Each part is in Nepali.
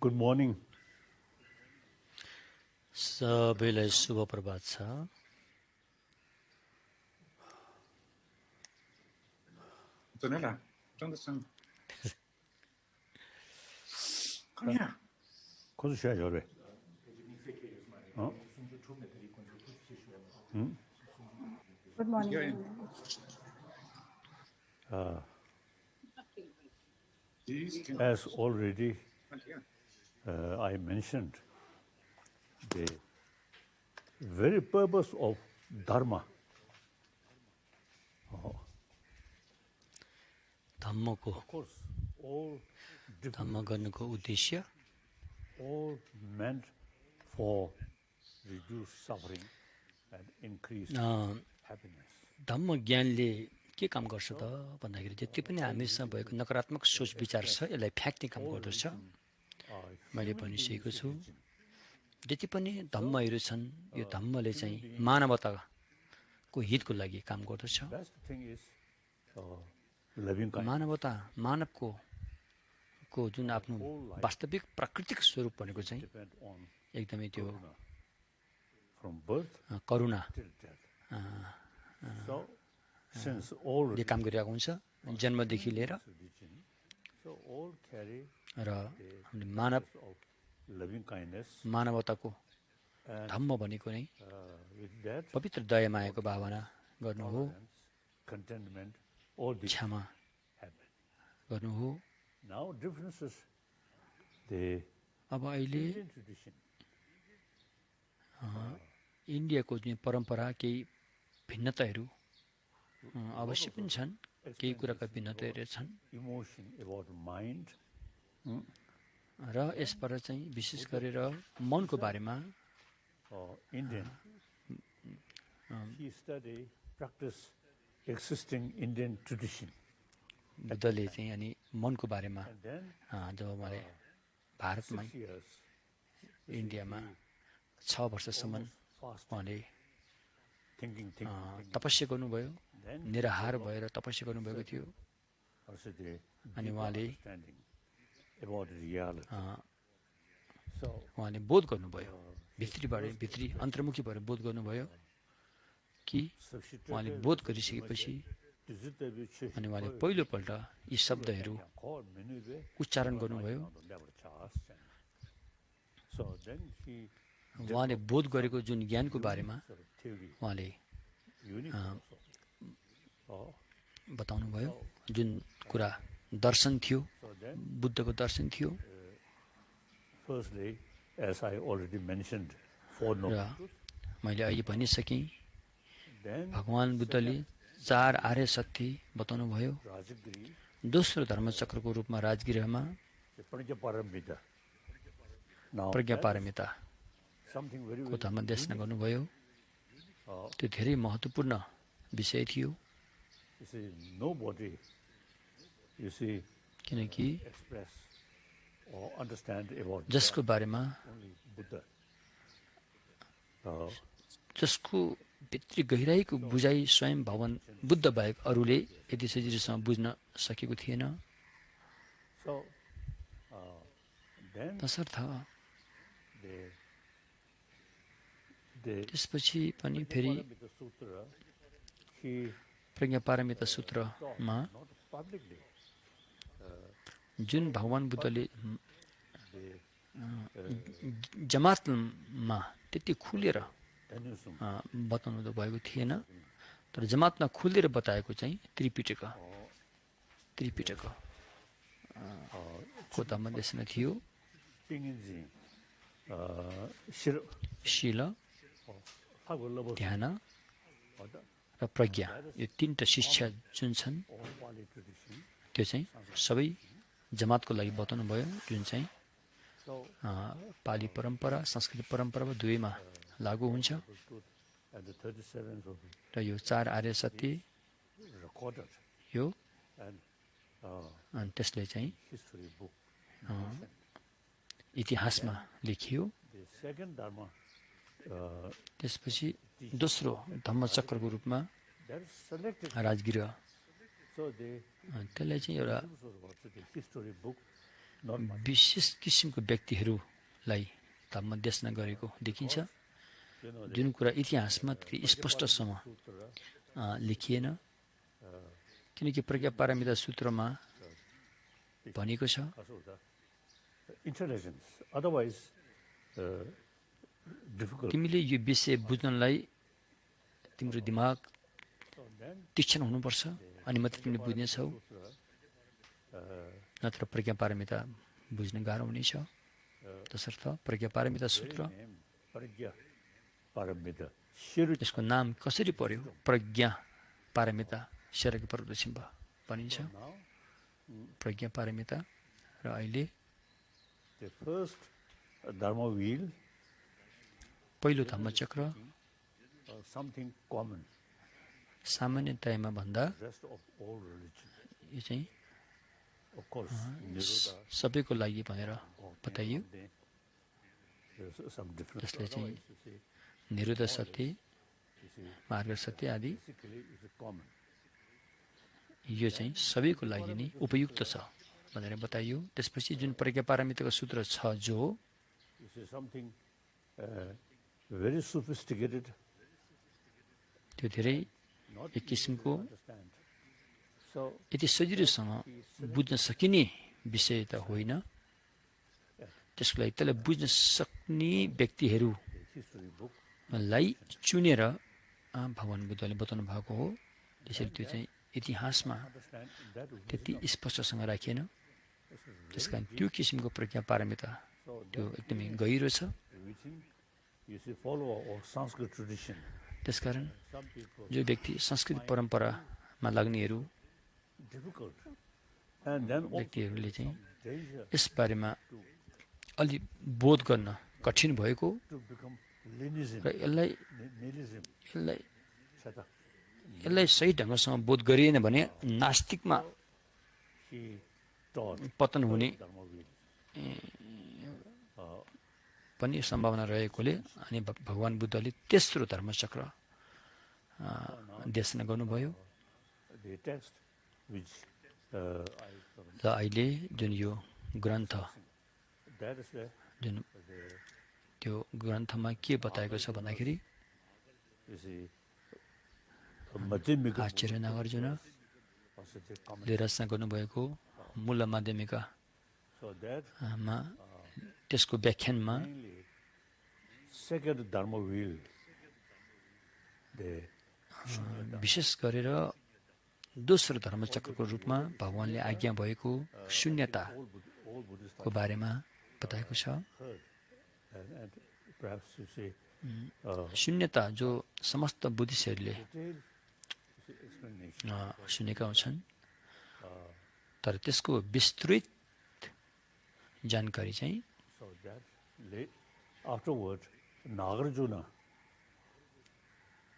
Good morning. सबैलाई शुभ प्रभात छ। Antonella, Jonathan. Come here. Cosa c'è, Giorgio? Good morning. As already I mentioned, the very purpose of Dharma. Of course, all धम्म गर्नुको उद्देश्य all meant for reduce suffering and increase happiness. धम्म ज्ञानले के काम गर्छ त भन्दाखेरि जति पनि हामीसँग भएको नकारात्मक सोच विचार छ यसलाई फ्याक्ने काम गर्दछ। मैले भनिसकेको छु जति पनि धम्महरू छन् यो धम्मले चाहिँ मानवताको हितको लागि काम गर्दछ। मानवता मानवको जुन आफ्नो वास्तविक प्राकृतिक स्वरूप भनेको चाहिँ एकदमै त्यो करुणा ले काम गरिरहेको हुन्छ जन्मदेखि लिएर र मानवताको धम्म भनेको नै पवित्र दया मायाको भावना गर्नु हो, क्षमा गर्नु हो। अब अहिले इन्डियाको जुन परम्परा केही भिन्नताहरू अवश्य पनि छन्, केही कुराका भिन्नताहरू छन् र यसबाट चाहिँ विशेष गरेर मनको बारेमा बुद्धले चाहिँ अनि मनको बारेमा जब उहाँले भारतमा इन्डियामा 6 वर्षसम्म उहाँले तपस्या गर्नुभयो, निराहार भएर तपस्या गर्नुभएको थियो अनि उहाँले बोध गर्नुभयो, भित्री अन्तर्मुखी भएर बोध गर्नुभयो कि उहाँले बोध गरिसकेपछि अनि उहाँले पहिलोपल्ट यी शब्दहरू उच्चारण गर्नुभयो। उहाँले बोध गरेको जुन ज्ञानको बारेमा उहाँले बताउनुभयो, जुन कुरा दर्शन थियो, बुद्धको दर्शन थियो र मैले अहिले भनिसकेँ भगवान बुद्धले 4 आर्य सत्य बताउनु भयो। दोस्रो धर्मचक्रको रूपमा राजगृहमा प्रज्ञा पारमिता को धर्म देशना गर्नुभयो। त्यो धेरै महत्त्वपूर्ण विषय थियो किनकि जसको बारेमा जसको भित्री गहिराईको बुझाइ स्वयं भगवान बुद्ध बाहेक अरूले यति सजिलोसँग बुझ्न सकेको थिएन। तसर्थ त्यसपछि पनि फेरि प्रज्ञा पारमिता सूत्रमा जुन भगवान बुद्धले जमातमा त्यति खुलेर बताउनु त भएको थिएन, तर जमातमा खुलेर बताएको चाहिँ त्रिपिटक को धम्मदेशना थियो। शील, ध्यान र प्रज्ञा यो 3टा शिक्षा जुन छन् त्यो चाहिँ सबै जमातको लागि बताउनु भयो, जुन चाहिँ पाली परम्परा संस्कृत परम्परा दुवैमा लागू हुन्छ र यो 4 आर्य सत्य यो अनि त्यसले चाहिँ इतिहासमा लेखियो। त्यसपछि दोस्रो धम्मचक्रको रूपमा राजगृह त्यसलाई चाहिँ एउटा विशेष किसिमको व्यक्तिहरूलाई धर्म देशना गरेको देखिन्छ, जुन कुरा इतिहासमा त्यति स्पष्टसँग लेखिएन, किनकि प्रज्ञा पारमिता सूत्रमा भनेको छ तिमीले यो विषय बुझ्नलाई तिम्रो दिमाग तीक्ष्ण हुनुपर्छ अनि मात्र तिमीले बुझ्नेछौ, नत्र प्रज्ञा पारमिता बुझ्न गाह्रो हुनेछ। तसर्थ प्रज्ञा पारमिता सूत्र यसको नाम कसरी पर्यो? प्रज्ञा पारमिता शरक पर्वतसिम्भ भनिन्छ, प्रज्ञा पारमिता। र अहिले पहिलो धर्मचक्र सामान्यतयामा भन्दा यो चाहिँ सबैको लागि भनेर बताइयो। जसले चाहिँ निरुद्ध सत्य, मार्ग सत्य आदि यो चाहिँ सबैको लागि नै उपयुक्त छ भनेर बताइयो। त्यसपछि जुन प्रज्ञा पारमिताको सूत्र छ जो त्यो धेरै एक किसिमको यति सजिलोसँग बुझ्न सकिने विषय त होइन। त्यसको लागि त्यसलाई बुझ्न सक्ने व्यक्तिहरूलाई चुनेर भगवान बुद्धले बताउनु भएको हो। त्यसरी त्यो चाहिँ इतिहासमा त्यति स्पष्टसँग राखिएन। त्यस कारण त्यो किसिमको प्रज्ञा पारमिता त्यो एकदमै गहिरो छ। त्यसकारण जो व्यक्ति संस्कृत परम्परामा लाग्नेहरू व्यक्तिहरूले चाहिँ यसबारेमा अलि बोध गर्न कठिन भएको र यसलाई सही ढङ्गसँग बोध गरिएन भने नास्तिकमा पतन हुने पनि सम्भावना रहेकोले अनि भगवान बुद्धले तेस्रो धर्मचक्र देशना गर्नुभयो। र अहिले जुन यो ग्रन्थ जुन त्यो ग्रन्थमा के बताएको छ भन्दाखेरि आचार्य नागार्जुनले रचना गर्नुभएको मूल माध्यमिकामा त्यसको व्याख्यानमा विशेष गरेर दोस्रो धर्मचक्रको रूपमा भगवानले आज्ञा भएको शून्यताको बारेमा बताएको छ। शून्यता जो समस्त बुद्धिस्टहरूले सुनेका हुन्छन्, तर त्यसको विस्तृत जानकारी चाहिँ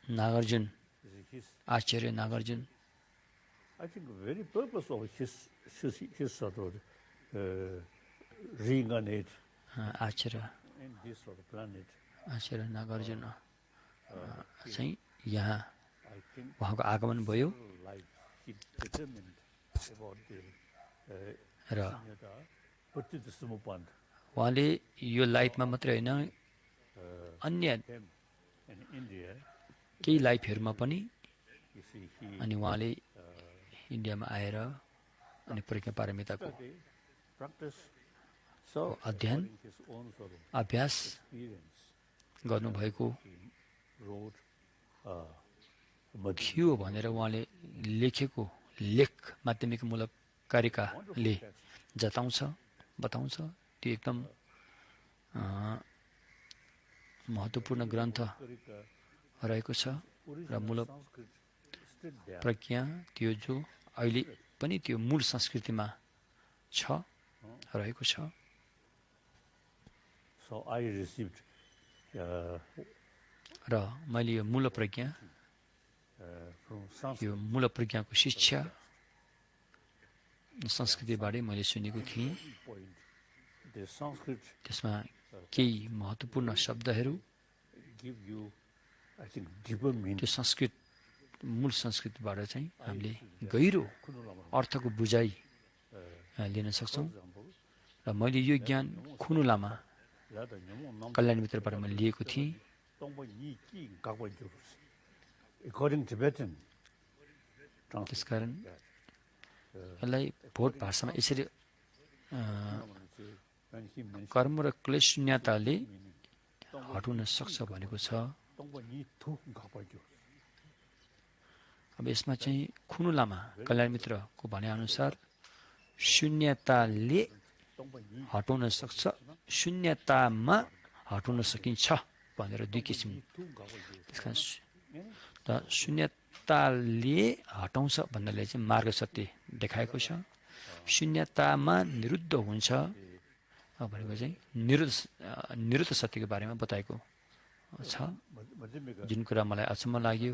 नागार्जुन, आचार्य Nagarjun I think the very purpose of his sort of reincarnate Acharya in this sort of planet, आचार्य नागार्जुन चाहिँ यहाँ उहाँको आगमन भयो र उहाँले यो लाइफमा मात्रै होइन अन्य केही लाइफहरूमा पनि अनि उहाँले इन्डियामा आएर अनि प्रज्ञा पारमिताको अध्ययन अभ्यास गर्नुभएको थियो भनेर उहाँले लेखेको लेख माध्यमिकमूलक कारिकाले जताउँछ, बताउँछ। त्यो एकदम महत्त्वपूर्ण ग्रन्थ रहेको छ र मूल प्रज्ञा त्यो जो अहिले पनि त्यो मूल संस्कृतिमा छ रहेको छ। र मैले यो मूल प्रज्ञा को शिक्षा संस्कृतिबाटै मैले सुनेको थिएँ। त्यसमा केही महत्त्वपूर्ण शब्दहरू त्यो संस्कृत मूल संस्कृतिबाट चाहिँ हामीले गहिरो अर्थको बुझाइ लिन सक्छौँ। र मैले यो ज्ञान खुनु लामा कल्याण मित्रबाट मैले लिएको थिएँ। त्यसकारण यसलाई भोट भाषामा यसरी कर्म र क्लेश शून्यताले हटाउन सक्छ भनेको छ। अब यसमा चाहिँ खुनु लामा कल्याण मित्रको भनेअनुसार शून्यताले हटाउन सक्छ, शून्यतामा हटाउन सकिन्छ भनेर दुई किसिम। त्यसकारण शून्यताले हटाउँछ भन्नाले चाहिँ मार्ग सत्य देखाएको छ। शून्यतामा निरुद्ध हुन्छ भनेको चाहिँ निरुद्ध सत्यको बारेमा बताएको छ। जुन कुरा मलाई अचम्म लाग्यो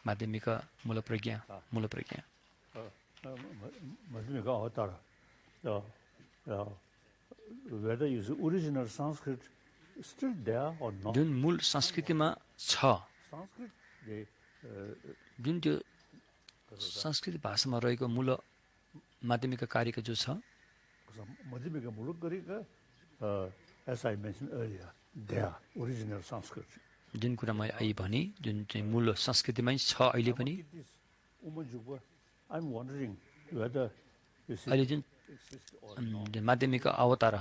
माध्यमिक मूल प्रज्ञा जुन मूल संस्कृतिमा छ, जुन त्यो संस्कृत भाषामा रहेको मूल माध्यमिक कार्यको जो छ, जुन कुरा मैले अहिले भने जुन चाहिँ मूल संस्कृतिमै छ अहिले पनि, अहिले जुन माध्यमिक अवतार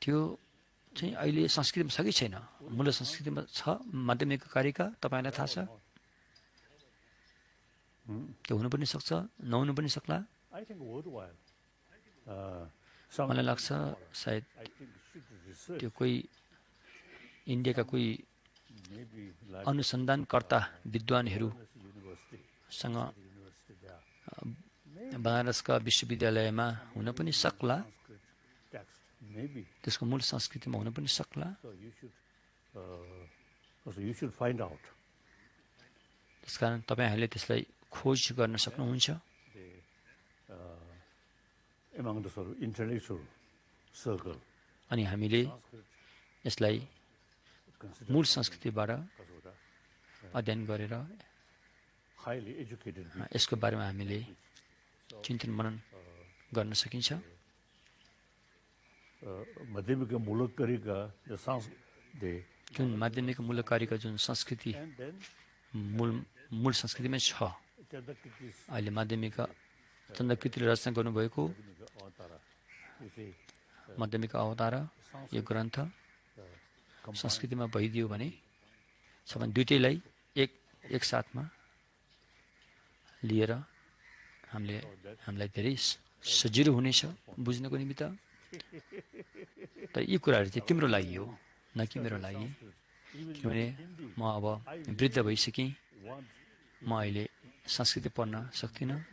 त्यो चाहिँ अहिले संस्कृतिमा छ कि छैन? मूल संस्कृतिमा छ माध्यमिक कार्यका, तपाईँलाई थाहा छ? त्यो हुनु पनि सक्छ, नहुनु पनि सक्ला। मलाई लाग्छ सायद त्यो कोही इन्डियाका कोही अनुसन्धानकर्ता विद्वानहरूसँग बनारसका विश्वविद्यालयमा हुन पनि सक्ला, त्यसको मूल संस्कृतिमा हुन पनि सक्ला। त्यसकारण तपाईँहरूले त्यसलाई खोज गर्न सक्नुहुन्छ। अनि हामीले यसलाई मूल संस्कृतिबाट अध्ययन गरेर यसको बारेमा हामीले चिन्तन मनन गर्न सकिन्छ। जुन माध्यमिक मूलकारीका जुन संस्कृति मूल संस्कृतिमै छ, अहिले माध्यमिक चन्द्रकृतिले रचना गर्नुभएको माध्यमिक अवतार यो ग्रन्थ संस्कृतिमा भइदियो भने सबै दुईटैलाई एक साथमा लिएर हामीलाई धेरै सजिलो हुनेछ बुझ्नको निमित्त। त यी कुराहरू चाहिँ तिम्रो लागि हो, न कि मेरो लागि, किनभने म अब वृद्ध भइसकेँ, म अहिले संस्कृति पढ्न सक्दिनँ।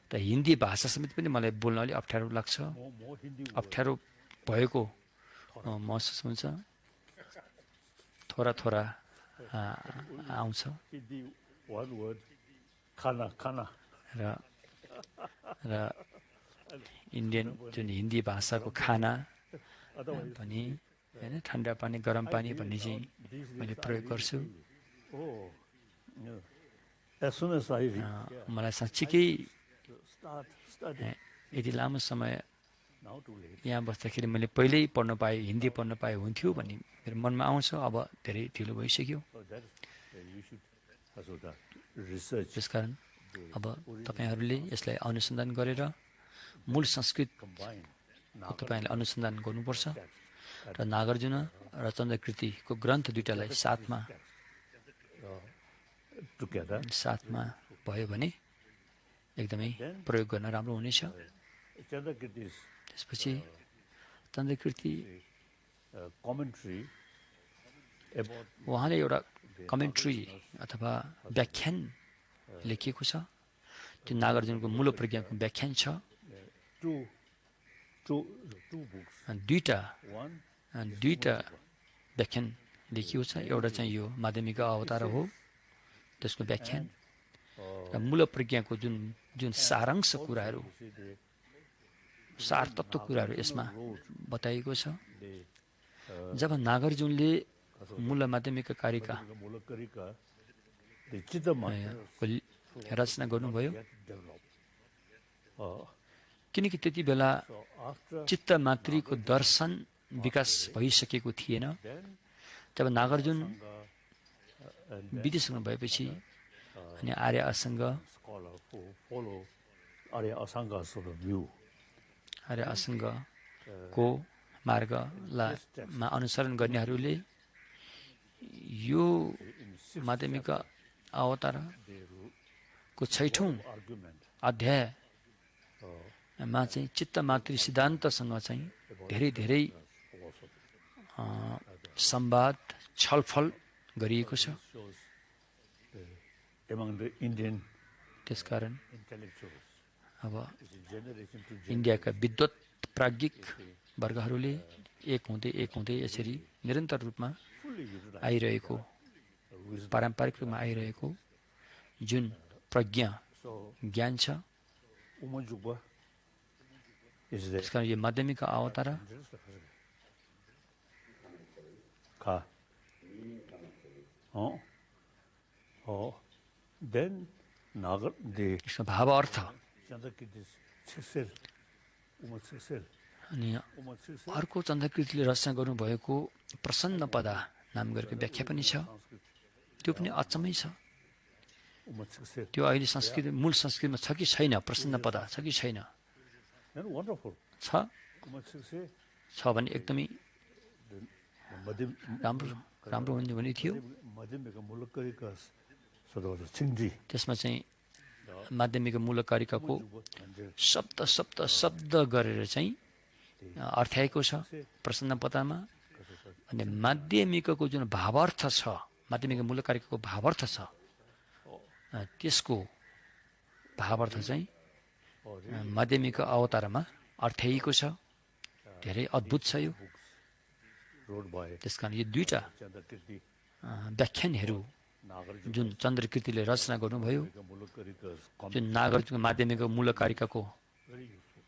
त हिन्दी भाषा समेत पनि मलाई बोल्न अलिक अप्ठ्यारो लाग्छ, अप्ठ्यारो भएको महसुस हुन्छ, थोडा थोडा आउँछ। र इन्डियन जुन हिन्दी भाषाको खाना पनि होइन, ठन्डा पानी गरम पानी भन्ने चाहिँ मैले प्रयोग गर्छु। मलाई साँच्चीकै यति लामो समय यहाँ बस्दाखेरि मैले पहिल्यै पढ्न पाएँ, हिन्दी पढ्न पाएँ हुन्थ्यो भन्ने मेरो मनमा आउँछ। अब धेरै ढिलो भइसक्यो। त्यसकारण अब तपाईँहरूले यसलाई अनुसन्धान गरेर मूल संस्कृतको तपाईँहरूले अनुसन्धान गर्नुपर्छ। र नागार्जुन र चन्द्रकृतिको ग्रन्थ दुईटालाई साथमा भयो भने एकदमै प्रयोग गर्न राम्रो हुनेछ। त्यसपछि चन्द्रकृति उहाँले एउटा कमेन्ट्री अथवा व्याख्यान लेखिएको छ। त्यो नागार्जुनको मूल प्रज्ञाको व्याख्यान छ। दुईटा व्याख्यान लेखिएको छ। एउटा चाहिँ यो माध्यमिक अवतार हो, त्यसको व्याख्यान, र मूल प्रज्ञाको जुन सारांश कुराहरू, सार तत्त्व कुराहरू यसमा बताइएको छ। जब नागार्जुनले मूल माध्यमिक कारिका रचना गर्नुभयो, किनकि त्यति बेला So after चित्त मात्रीको दर्शन विकास भइसकेको थिएन। then job Nagarjun Sangha and then विदेशमा भएपछि अनि आर्य असँग scholar who follow Arya Asanga sort of view. आर्य असँगको मार्गमा अनुसरण गर्नेहरूले यो In माध्यमिक अवतारको 6औं argument अध्यायमा चाहिँ चित्त मातृ सिद्धान्तसँग चाहिँ धेरै धेरै संवाद छलफल गरिएको छ। shows among the Indian त्यसकारण intellectuals, अब it's a generation to इन्डियाका विद्वत प्राज्ञिक वर्गहरूले एक हुँदै यसरी निरन्तर रूपमा fully utilize आइरहेको wisdom. पारम्परिक रूपमा आइरहेको जुन प्रज्ञा So ज्ञान छ, Umajubha is there. त्यसकारण यो माध्यमिक अवतार Ka. Oh. Oh. Then Nagar the यसको भाव अर्थ Chandrakirti Siksel. Umasiksel. अनि Umasiksel. अर्को चन्द्रकृतिले रचना गर्नुभएको प्रसन्न पदा नाम गरेको व्याख्या पनि छ। त्यो पनि अचम्मै छ। Umasiksel. त्यो अहिले संस्कृत मूल संस्कृतमा छ कि छैन, प्रसन्न पदा छ कि छैन? Then wonderful. छ Umasiksel. भने एकदमै Madim राम्रो हुने भने थियो। Madhyamika Mulakarikas sort of Singji. त्यसमा चाहिँ माध्यमिक मूलकारिकाको शब्द गरेर चाहिँ अर्थ्याएको छ प्रसन्न पदामा। अनि माध्यमिकको जुन भावार्थ छ, माध्यमिक मूलकारिकाको भावार्थ छ, त्यसको भावार्थ चाहिँ माध्यमिक अवतारमा अर्थ्याइएको छ। धेरै अद्भुत छ यो। Wrote by त्यसकारण यो दुईटा Chandrakirti व्याख्यानहरू Nagarjuna. जुन चन्द्रकृतिले रचना गर्नुभयो, Mulakarikas जुन नागार्जुन माध्यमिक मूलकारिकाको very useful.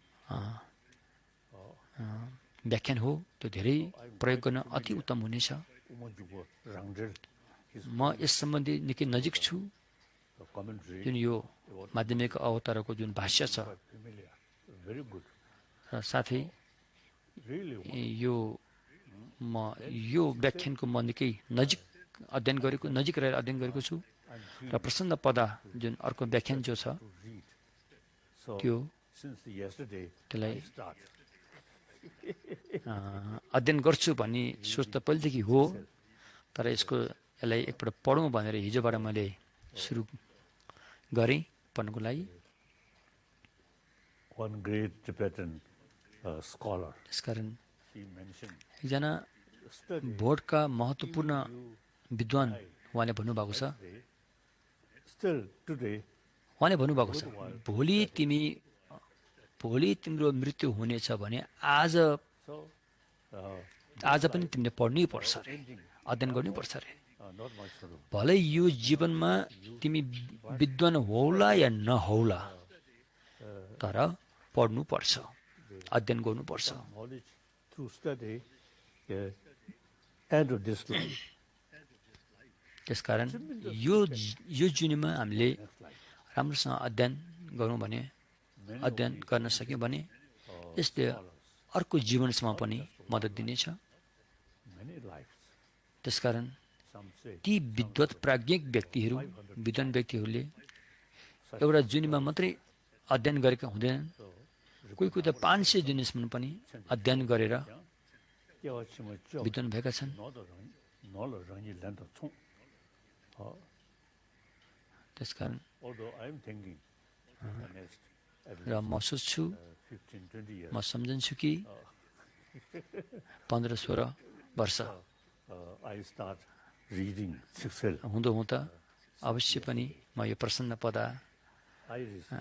व्याख्यान हो, त्यो धेरै प्रयोग गर्न अति उत्तम हुनेछ। Umajubha rounded his म यस सम्बन्धी निकै नजिक छु। commentary जुन यो माध्यमिक अवतारको जुन भाष्य छ, quite familiar. Very good. र साथै Really यो व्याख्यानको म निकै नजिक रहेर अध्ययन गरेको छु। र प्रसन्न पदा जुन अर्को व्याख्यान जो छ, to read. So त्यो since yesterday त्यसलाई I start. अध्ययन गर्छु भन्ने सोच त पहिलेदेखि हो, तर यसलाई एकपल्ट पढौँ भनेर हिजोबाट मैले सुरु गरेँ पढ्नको लागि। One great Tibetan scholar, त्यसकारण he mentioned, एकजना study भोटका महत्त्वपूर्ण विद्वान उहाँले भन्नुभएको छ, still today, उहाँले भन्नुभएको छ, भोलि तिम्रो मृत्यु हुनेछ भने आज so पनि तिमीले पढ्नै पर्छ अरे, अध्ययन गर्नै पर्छ अरे। not much sort of भलै यो जीवनमा तिमी विद्वान हौला या नहौला, तर पढ्नुपर्छ, अध्ययन गर्नुपर्छ। knowledge through study end of this life. त्यसकारण यो जुनीमा हामीले राम्रोसँग अध्ययन गरौँ भने, अध्ययन गर्न सक्यौँ भने यसले अर्को जीवनसम्म पनि मद्दत दिनेछ। Many lives, त्यसकारण some say, ती विद्वत प्राज्ञिक व्यक्तिहरू, विद्वान व्यक्तिहरूले एउटा जुनीमा मात्रै अध्ययन गरेका हुँदैनन्। कोही त 500 जुनीसम्म पनि अध्ययन गरेर विद्वान भएका छन्। त्यसकारण although I am thinking the next at र म सोच्छु, 15-20 years, म सम्झन्छु कि 15-16 वर्ष I start reading Siksel. हुँदा अवश्य पनि म यो प्रसन्न पदा I receive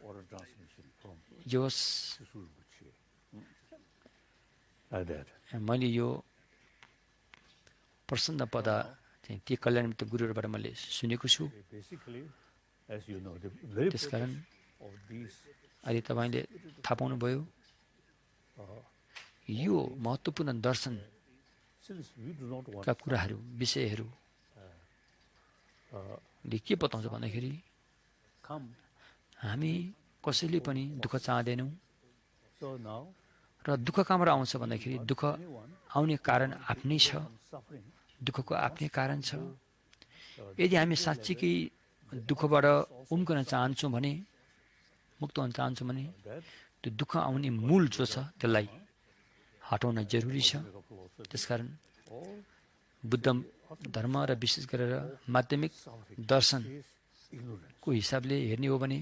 oral transmission from जोस् Sisulu Buchi. Like that. मैले यो प्रसन्न पदा चाहिँ ती कल्याणमित गुरुहरूबाट मैले सुनेको छु। Basically, as you know, the very purpose त्यसकारण of these अहिले तपाईँले थाहा पाउनुभयो, यो महत्त्वपूर्ण दर्शनका since we do not want कुराहरू, विषयहरूले के बताउँछ भन्दाखेरि come हामी कसैले पनि दुःख चाहँदैनौँ, So now, र दुःख कहाँबाट आउँछ भन्दाखेरि दुःख आउने कारण आफ्नै छ, suffering, दुःखको आफ्नै कारण छ। यदि हामी साँच्चीकै दुःखबाट उम्कन चाहन्छौँ भने, मुक्त हुन चाहन्छौँ भने that त्यो दुःख आउने मूल जो छ त्यसलाई हटाउन जरुरी छ। त्यसकारण all बुद्ध धर्म र विशेष गरेर माध्यमिक दर्शनको is ignorance. हिसाबले हेर्ने हो भने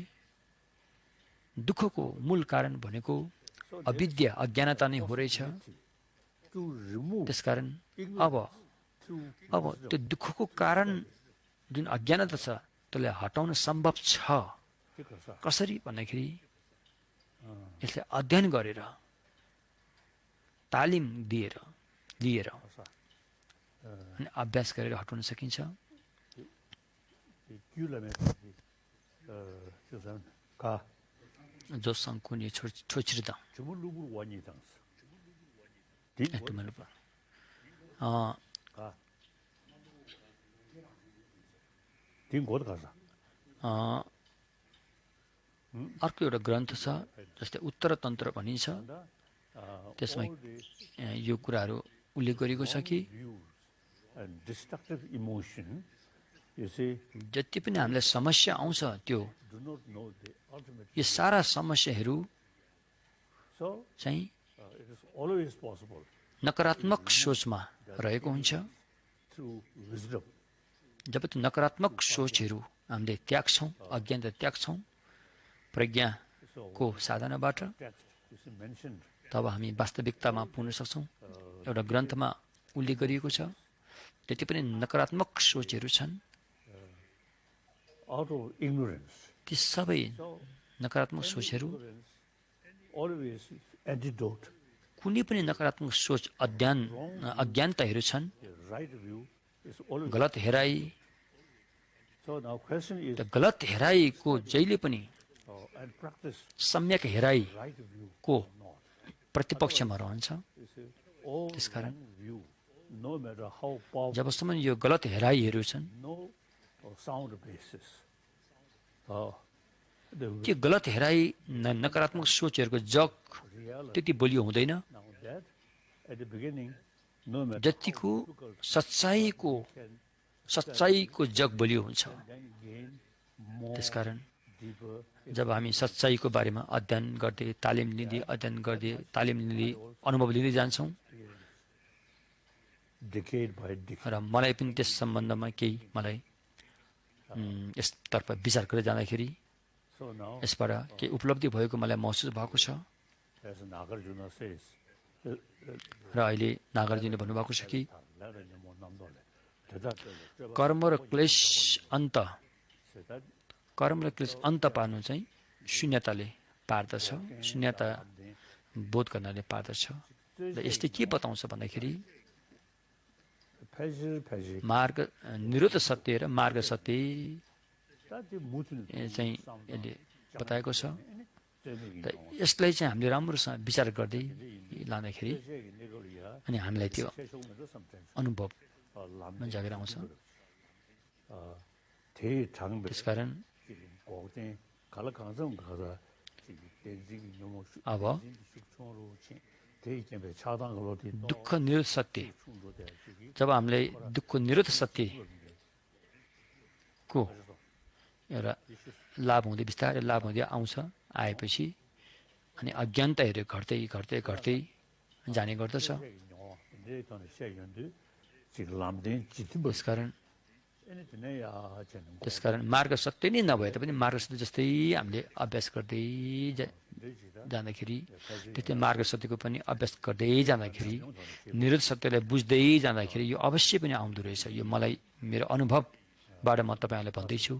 दुःखको मूल कारण भनेको अविद्या, अज्ञानता नै हो रहेछ। To remove त्यसकारण through अब त्यो दुःखको कारण जुन अज्ञानता छ त्यसलाई हटाउन सम्भव छ। because कसरी भन्दाखेरि यसलाई अध्ययन गरेर, तालिम लिएर अनि अभ्यास गरेर हटाउन सकिन्छ। ka जोसँग कुनै छोचिरदा chumulubu wani dance. Ding god kasa. अर्को एउटा ग्रन्थ छ जस्तै उत्तर तन्त्र भनिन्छ। त्यसमा यो कुराहरू उल्लेख गरेको छ कि And destructive emotion, you see, जति पनि हामीलाई समस्या आउँछ त्यो do not know the ultimate. यो सारा समस्याहरू So चाहिँ it is always possible नकारात्मक सोचमा रहेको हुन्छ। through wisdom. जब त्यो नकारात्मक सोचहरू हामीले त्याग्छौँ, अज्ञानता त्याग्छौँ प्रज्ञाको साधनाबाट, Text is mentioned. तब हामी वास्तविकतामा पुग्न सक्छौँ। एउटा ग्रन्थमा उल्लेख गरिएको छ जति पनि नकारात्मक सोचहरू छन् Out of ignorance. ती सबै So नकारात्मक सोचहरू ignorance always is antidote. कुनै पनि नकारात्मक सोच अज्ञानताहरू छन्, The right view is always. गलत हेराइ। So now question is त गलत हेराइको जहिले पनि and practice सम्यक हेराइको right view not. प्रतिपक्षमा रहन्छ। You see, all त्यसकारण wrong view, no matter how powerful, जबसम्म यो गलत हेराइहरू छन्, no sound basis. The त्यो गलत हेराइ नकारात्मक सोचहरूको जग reality त्यति बलियो हुँदैन। now that at the beginning, no matter जतिको सच्चाइको जग बलियो हुन्छ। then gain more त्यसकारण deeper जब हामी सच्चाइको बारेमा अध्ययन गर्दै, तालिम लिँदै, अनुभव लिँदै जान्छौँ decade by decade. र मलाई पनि त्यस सम्बन्धमा केही यसतर्फ विचार गरेर जाँदाखेरि So now, यसबाट केही उपलब्धि भएको मलाई महसुस भएको छ। as Nagarjuna says, र अहिले नागार्जुनले भन्नुभएको छ कि कर्म र क्लेश अन्त पार्नु चाहिँ शून्यताले पार्दछ, शून्यता बोध गर्नाले पार्दछ। र यसले के बताउँछ भन्दाखेरि मार्ग निरोध सत्य र मार्ग सत्य चाहिँ यसले बताएको छ। र यसलाई चाहिँ हामीले राम्रोसँग विचार गर्दै लाँदाखेरि अनि हामीलाई त्यो अनुभवमा जागेर आउँछ। त्यसकारण अब दुःख निरोध सत्य, जब हामीलाई दुःख निरोध सत्यको एउटा लाभ हुँदै बिस्तारै लाभ हुँदै आउँछ, आएपछि अनि अज्ञानताहरू घट्दै घट्दै घट्दै जाने गर्दछ। त्यसकारण मार्ग सत्य नै नभए तापनि मार्ग सत्य जस्तै हामीले अभ्यास गर्दै जाँदाखेरि, त्यस्तै मार्ग सत्यको पनि अभ्यास गर्दै जाँदाखेरि, निरोध सत्यलाई बुझ्दै जाँदाखेरि यो अवश्य पनि आउँदो रहेछ। यो मलाई मेरो अनुभवबाट म तपाईँहरूलाई भन्दैछु।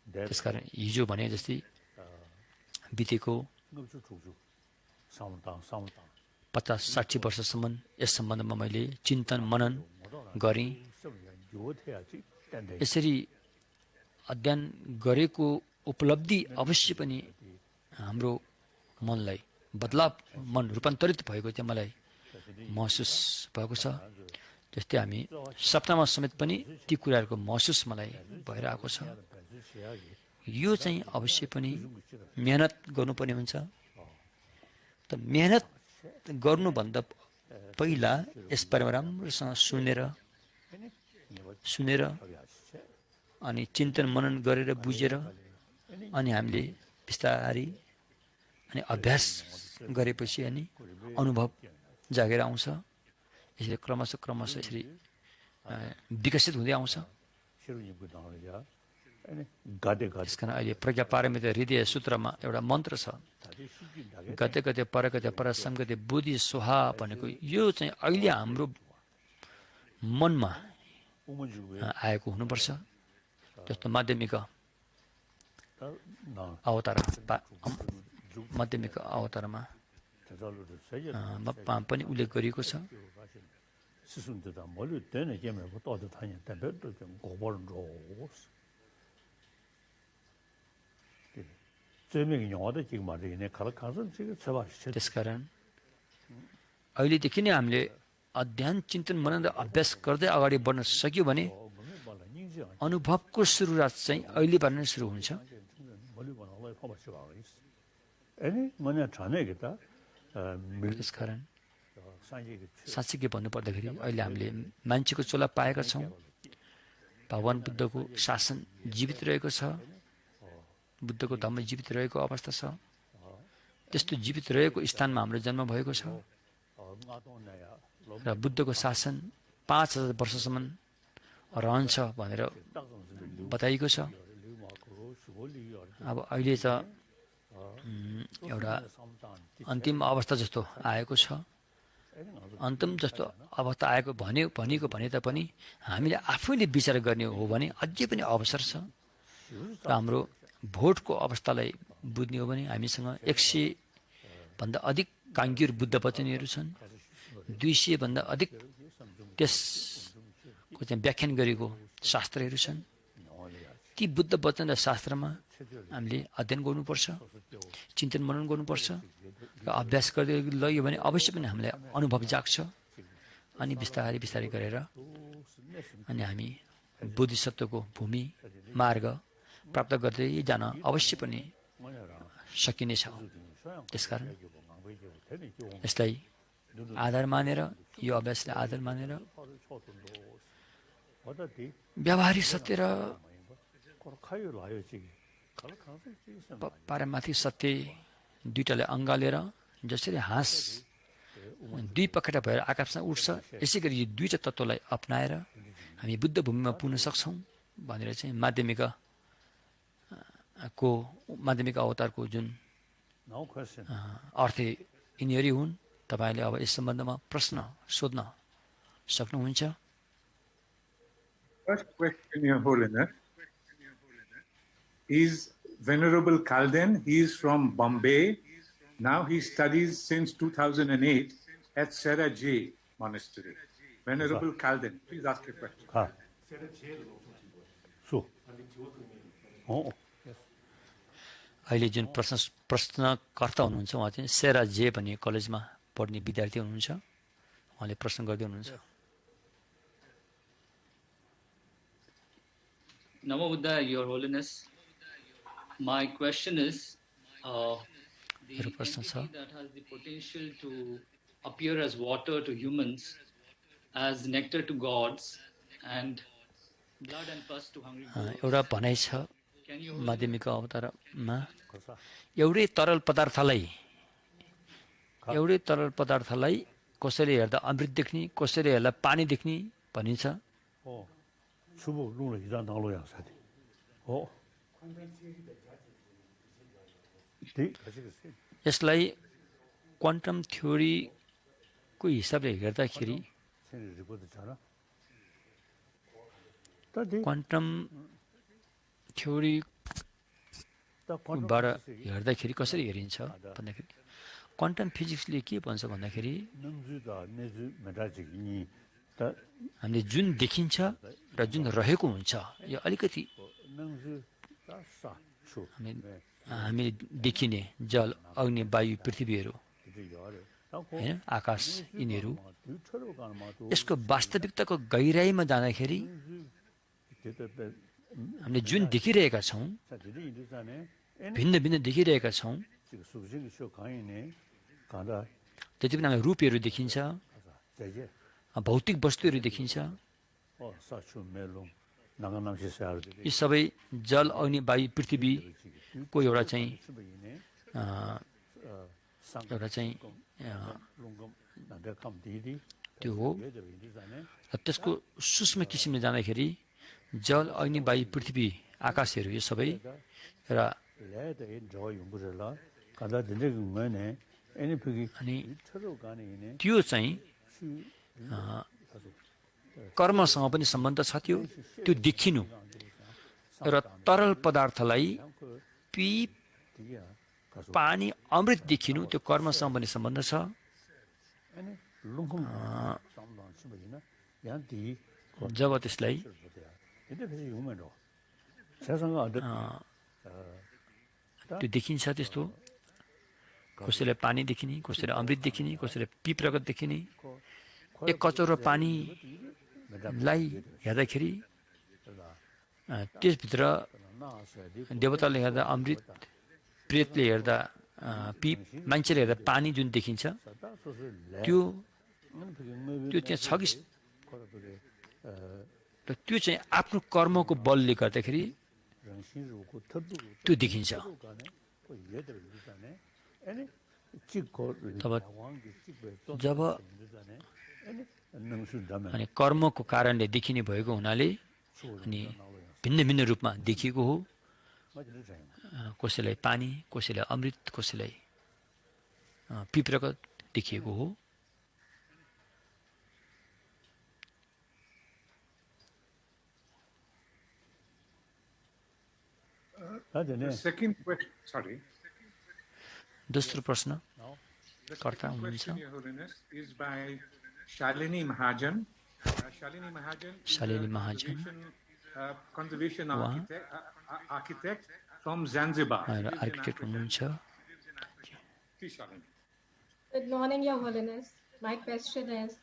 त्यसकारण हिजो भने जस्तै बितेको 50-60 वर्षसम्म यस सम्बन्धमा मैले चिन्तन मनन गरेँ। यसरी अध्ययन गरेको उपलब्धि अवश्य पनि हाम्रो मनलाई मन रूपान्तरित भएको चाहिँ मलाई महसुस भएको छ। जस्तै हामी सपनामा समेत पनि ती कुराहरूको महसुस मलाई भएर आएको छ। यो चाहिँ अवश्य पनि मेहनत गर्नुपर्ने हुन्छ। त मेहनत गर्नुभन्दा पहिला यस बारेमा राम्रोसँग सुनेर अनि चिन्तन मनन गरेर बुझेर अनि हामीले बिस्तारै अनि अभ्यास गरेपछि अनि अनुभव जागेर आउँछ। यसरी क्रमशः यसरी विकसित हुँदै आउँछ। त्यसकारण अहिले प्रज्ञा पारमिता हृदय सूत्रमा एउटा मन्त्र छ, गते गते परगते पर संगते बुद्धि सोहा भनेको यो चाहिँ अहिले हाम्रो मनमा आएको हुनुपर्छ। जस्तो माध्यमिक अवतारमा पनि उल्लेख गरिएको छ। त्यसकारण अहिलेदेखि नै हामीले अध्ययन चिन्तन मनन र अभ्यास गर्दै अगाडि बढ्न सक्यो भने अनुभवको सुरुवात चाहिँ अहिलेबाट नै सुरु हुन्छ। त्यसकारण साँच्चै के भन्नुपर्दाखेरि अहिले हामीले मान्छेको चोला पाएका छौँ। भगवान बुद्धको शासन जीवित रहेको छ, बुद्धको धर्म जीवित रहेको अवस्था छ। त्यस्तो जीवित रहेको स्थानमा हाम्रो जन्म भएको छ र बुद्धको शासन 5000 वर्षसम्म रहन्छ भनेर बताइएको छ। अब अहिले त एउटा अन्तिम अवस्था जस्तो आएको छ। अन्तिम जस्तो अवस्था आएको भने तापनि हामीले आफैले विचार गर्ने हो भने अझै पनि अवसर छ। र हाम्रो भोटको अवस्थालाई बुझ्ने हो भने हामीसँग 100 भन्दा अधिक काङ्गिर बुद्ध वचनहरू छन्। 200 भन्दा अधिक त्यसको चाहिँ व्याख्यान गरेको शास्त्रहरू छन्। ती बुद्ध वचन र शास्त्रमा हामीले अध्ययन गर्नुपर्छ, चिन्तन मनन गर्नुपर्छ र अभ्यास गर्दै लग्यो भने अवश्य पनि हामीलाई अनुभव जाग्छ। अनि बिस्तारै बिस्तारै गरेर अनि हामी बोधिसत्वको भूमि मार्ग प्राप्त गर्दै जान अवश्य पनि सकिनेछ। त्यसकारण यसलाई आधार मानेर, यो अभ्यासलाई आधार मानेर व्यावहारिक सत्य र पारमार्थिक सत्य दुईटालाई अँगालेर जसरी हाँस दुई पखेटा भएर आकाशमा उठ्छ, यसै गरी यो दुईटा तत्त्वलाई अपनाएर हामी बुद्ध भूमिमा पुग्न सक्छौँ भनेर चाहिँ माध्यमिक अवतारको जुन अर्थ यिनीहरू हुन्। तपाईँले अब यस सम्बन्धमा प्रश्न सोध्न सक्नुहुन्छ। First question, Your Holiness, is Venerable Kalden. He is from Bombay. Now he studies since 2008 at Sarah J Monastery. Venerable Kalden, please ask your question. अहिले जुन प्रश्नकर्ता हुनुहुन्छ उहाँ चाहिँ सेरा जे भन्ने कलेजमा पढ्ने विद्यार्थी हुनुहुन्छ। उहाँले प्रश्न गर्दै हुनुहुन्छ। Namo Buddha, Your Holiness. My question is, the entity that has the potential to appear as water to humans, as nectar to gods, and blood and pus to hungry goats. एउटा भनाइ छ माध्यमिक अवतारमा एउटै तरल पदार्थलाई कसैले हेर्दा अमृत देख्ने, कसैले हेर्दा पानी देख्ने भनिन्छ। यसलाई क्वान्टम थ्योरीको हिसाबले हेर्दाखेरि क्वान्टम थ्योरीबाट हेर्दाखेरि कसरी हेरिन्छ भन्दाखेरि क्वान्टम फिजिक्सले के भन्छ भन्दाखेरि हामीले जुन देखिन्छ र जुन रहेको हुन्छ यो अलिकति हामीले देखिने जल, अग्नि, वायु, पृथ्वीहरू हैन, आकाश, यिनीहरू यसको वास्तविकताको गहिराइमा जाँदाखेरि हामीले जुन देखिरहेका छौँ, भिन्न भिन्न देखिरहेका छौँ, 간다. जति पनि हामीलाई रूपहरू देखिन्छ, 제제 भौतिक वस्तुहरू देखिन्छ, 사추 멜롱 나가남시 사르데 यी सबै जल, अग्नि, वायु, पृथ्वीको एउटा चाहिँ 롱검 나데 감디디 त्यो हो। 예데비디자네 र त्यसको सूक्ष्म किसिमले जाँदाखेरि जल, अग्नि, वायु, पृथ्वी, आकाशहरू यो सबै र 레데 저 용부절라 간다 된데 그거네 애니피기 अनि 이처로 가네 이네 त्यो चाहिँ कर्मसँग पनि सम्बन्ध छ। त्यो देखिनु र तरल पदार्थलाई पिप, 디야 가서 पानी, अमृत देखिनु त्यो कर्मसँग पनि सम्बन्ध छ। 애니 롱검 삼단 시버이나 양디 जब त्यसलाई 근데 그게 용매로 세상은 어디 त्यो देखिन्छ, त्यस्तो कसैलाई पानी देखिने, कसैलाई अमृत देखिने, कसैलाई पिप्रगत देखिने। एक कचौरो पानीलाई हेर्दाखेरि त्यसभित्र देवताले हेर्दा अमृत, प्रेतले हेर्दा पिप, मान्छेले हेर्दा पानी जुन देखिन्छ त्यो त्यहाँ छ कि, र त्यो चाहिँ आफ्नो कर्मको बलले गर्दाखेरि त्यो देखिन्छ। तब जब अनि कर्मको कारणले देखिने भएको हुनाले अनि भिन्न भिन्न रूपमा देखिएको हो। कसैलाई पानी, कसैलाई अमृत, कसैलाई पिप्रगत देखिएको हो। The second question, sorry. दोस्रो प्रश्न The कर्ता second हुनुहुन्छ question, Your Holiness, is by Shalini Mahajan. Shalini Mahajan is Shalini a Mahajan. conservation Wow. architect from Zanzibar. र She lives in architect Africa. हुनुहुन्छ। Please, Shalini. Good morning, Your Holiness. My question is,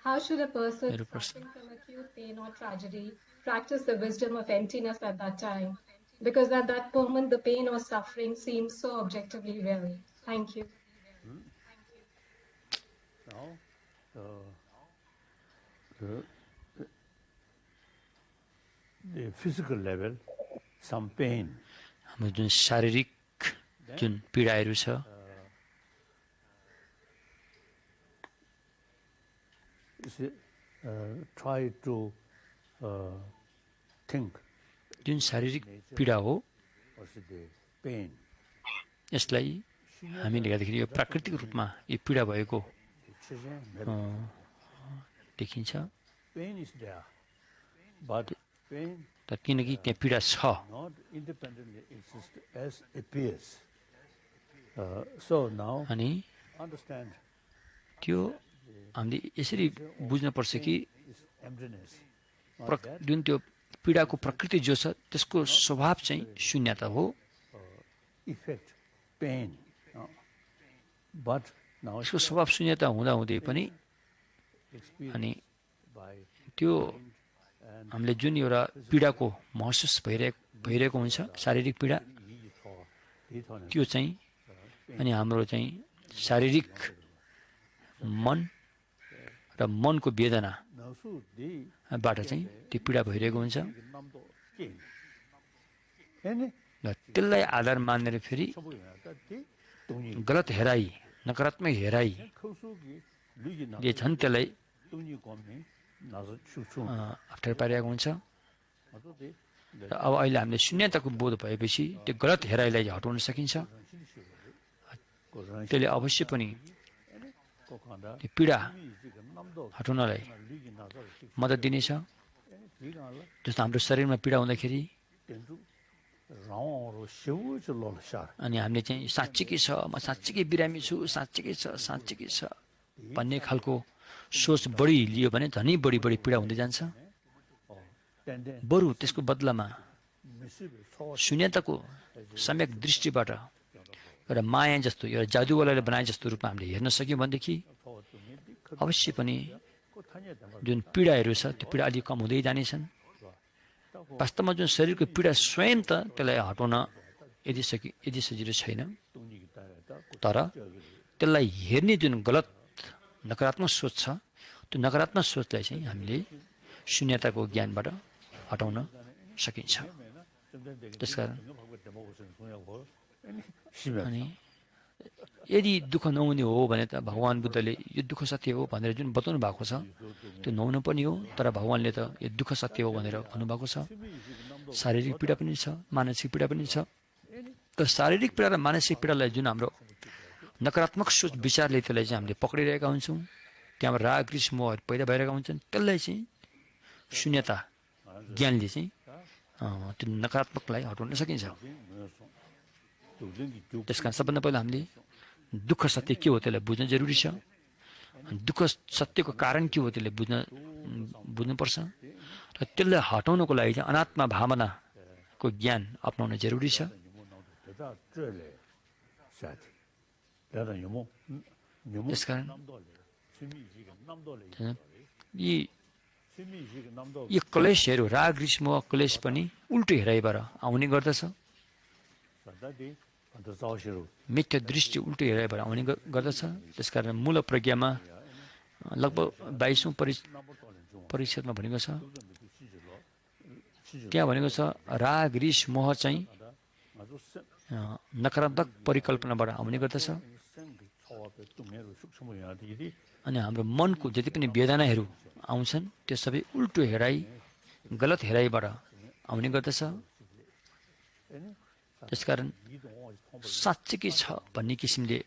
how should a person मेरो प्रश्न suffering from acute pain or tragedy practice the wisdom of emptiness at that time? Because at that moment, the pain or suffering seems so objectively real. Thank you. Now, the physical level, some pain, हाम्रो जुन शारीरिक जुन पीडाहरू छ, try to think जुन शारीरिक पीडा हो, what's the pain. यसलाई हामीले हेर्दाखेरि यो प्राकृतिक रूपमा यो पीडा भएको देखिन्छ। Pain is there, but pain तर किनकि त्यहाँ पीडा छ, not independently exist as appears. So now अनि understand त्यो हामीले यसरी बुझ्नुपर्छ कि is emptiness. जुन त्यो पीडाको प्रकृति जो छ त्यसको स्वभाव चाहिँ शून्यता हो। Effect, pain. But now यसको स्वभाव शून्यता हुँदाहुँदै पनि अनि by त्यो हामीले जुन एउटा पीडाको महसुस भइरहेको हुन्छ, शारीरिक पीडा, त्यो चाहिँ अनि हाम्रो चाहिँ शारीरिक मन र मनको वेदनाबाट चाहिँ त्यो पीडा भइरहेको हुन्छ। र त्यसलाई आधार मानेर फेरि गलत हेराइ, नकारात्मक हेराइले झन् त्यसलाई अप्ठ्यारो पारिरहेको हुन्छ। र अब अहिले हामीले शून्यताको बोध भएपछि त्यो गलत हेराइलाई हटाउन सकिन्छ। त्यसले अवश्य पनि त्यो पीडा हटाउनलाई मद्दत दिनेछ। जस्तो हाम्रो शरीरमा पीडा हुँदाखेरि अनि हामीले चाहिँ साँच्चीकै छ, म साँच्चीकै बिरामी छु, साँच्चीकै छ भन्ने खालको सोच बढी लियो भने झनै बढी बढी पीडा हुँदै जान्छ। बरु त्यसको बदलामा शून्यताको सम्यक दृष्टिबाट एउटा माया जस्तो, एउटा जादुवालाले बनाए जस्तो रूपमा हामीले हेर्न सक्यौँ भनेदेखि अवश्य पनि जुन पीडाहरू छ त्यो पीडा अलिक कम हुँदै जानेछन्। वास्तवमा जुन शरीरको पीडा स्वयं त त्यसलाई हटाउन यदि सजिलो छैन, तर त्यसलाई हेर्ने जुन गलत नकारात्मक सोच छ त्यो नकारात्मक सोचलाई चाहिँ हामीले शून्यताको ज्ञानबाट हटाउन सकिन्छ त्यसकारण अनि यदि दुःख नहुने हो भने त भगवान बुद्धले यो दुःख सत्य हो भनेर जुन बताउनु भएको छ त्यो नहुनु पनि हो तर भगवानले त यो दुःख सत्य हो भनेर भन्नुभएको छ शारीरिक पीडा पनि छ मानसिक पीडा पनि छ तर शारीरिक पीडा र मानसिक पीडालाई जुन हाम्रो नकारात्मक सोच विचारले त्यसलाई चाहिँ हामीले पक्रिरहेका हुन्छौँ त्यहाँबाट राग रिस मोहहरू पैदा भइरहेका हुन्छन् त्यसलाई चाहिँ शून्यता ज्ञानले चाहिँ त्यो नकारात्मकलाई हटाउन सकिन्छ त्यसकारण सबभन्दा पहिला हामीले दुःख सत्य के हो त्यसलाई बुझ्न जरुरी छ दुःख सत्यको कारण के हो त्यसलाई बुझ्नुपर्छ र त्यसलाई हटाउनको लागि चाहिँ अनात्मा भावनाको ज्ञान अपनाउन जरुरी छ त्यसकारण यी क्लेशहरू राग रिस मोह क्लेश पनि उल्टो हेराइबाट आउने गर्दछ मिथ्या दृष्टि उल्टो हेराइबाट आउने गर्दछ त्यसकारण मूल प्रज्ञामा लगभग 22औं परिच्छेदमा भनेको छ त्यहाँ भनेको छ राग रिस मोह चाहिँ नकारात्मक परिकल्पनाबाट आउने गर्दछ अनि हाम्रो मनको जति पनि वेदनाहरू आउँछन् त्यो सबै उल्टो हेराइ गलत हेराइबाट आउने गर्दछ त्यसकारण साँच्चै छ भन्ने किसिमले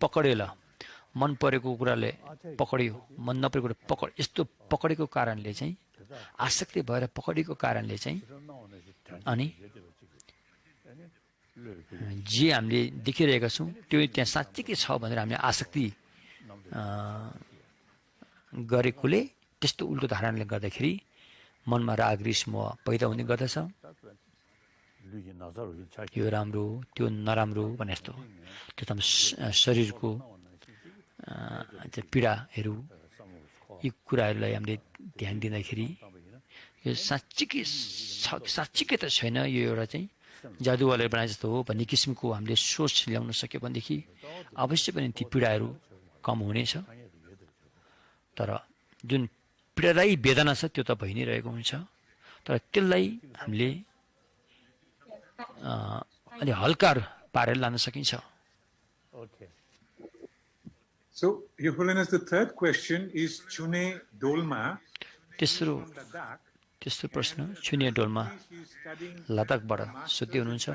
पकडेला मन परेको कुराले पकड्यो मन नपरेको कुरा पकड यस्तो पकडेको कारणले चाहिँ आसक्ति भएर पकडेको कारणले चाहिँ अनि जे हामीले देखिरहेका छौँ त्यो त्यहाँ साँच्चै छ भनेर हामीले आसक्ति गरेकोले त्यस्तो उल्टो धारणाले गर्दाखेरि मनमा राग रिस मोह पैदा हुने गर्दछ यो राम्रो त्यो नराम्रो भने जस्तो त्यो त शरीरको पीडाहरू यी कुराहरूलाई हामीले ध्यान दिँदाखेरि यो साँच्चीकै त छैन यो एउटा चाहिँ जादुवाले बनाए जस्तो हो भन्ने किसिमको हामीले सोच ल्याउन सक्यो भनेदेखि अवश्य पनि ती पीडाहरू कम हुनेछ तर जुन पीडादायी वेदना छ त्यो त भइ नै रहेको हुन्छ तर त्यसलाई हामीले अलि हल्का पारेर लान सकिन्छ So, Your Holiness, the third question is Chune Dolma. तेस्रो प्रश्न छुने डोलमा लद्दाखबाट सुत्दै हुनुहुन्छ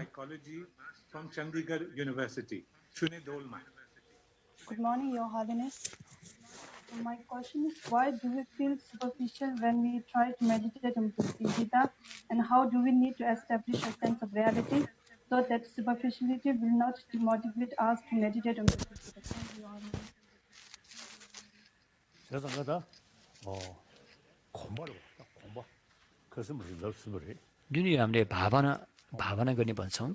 from Chandigarh University. Chune Dolma. Good morning, Your Holiness. My question is, why do we feel superficial when we try to meditate on the Gita, and how do we need to establish a sense of reality so that superficiality will not demotivate us to meditate on the Gita? Thank you, Your Holiness. जुन यो हामीले भावना गर्ने भन्छौँ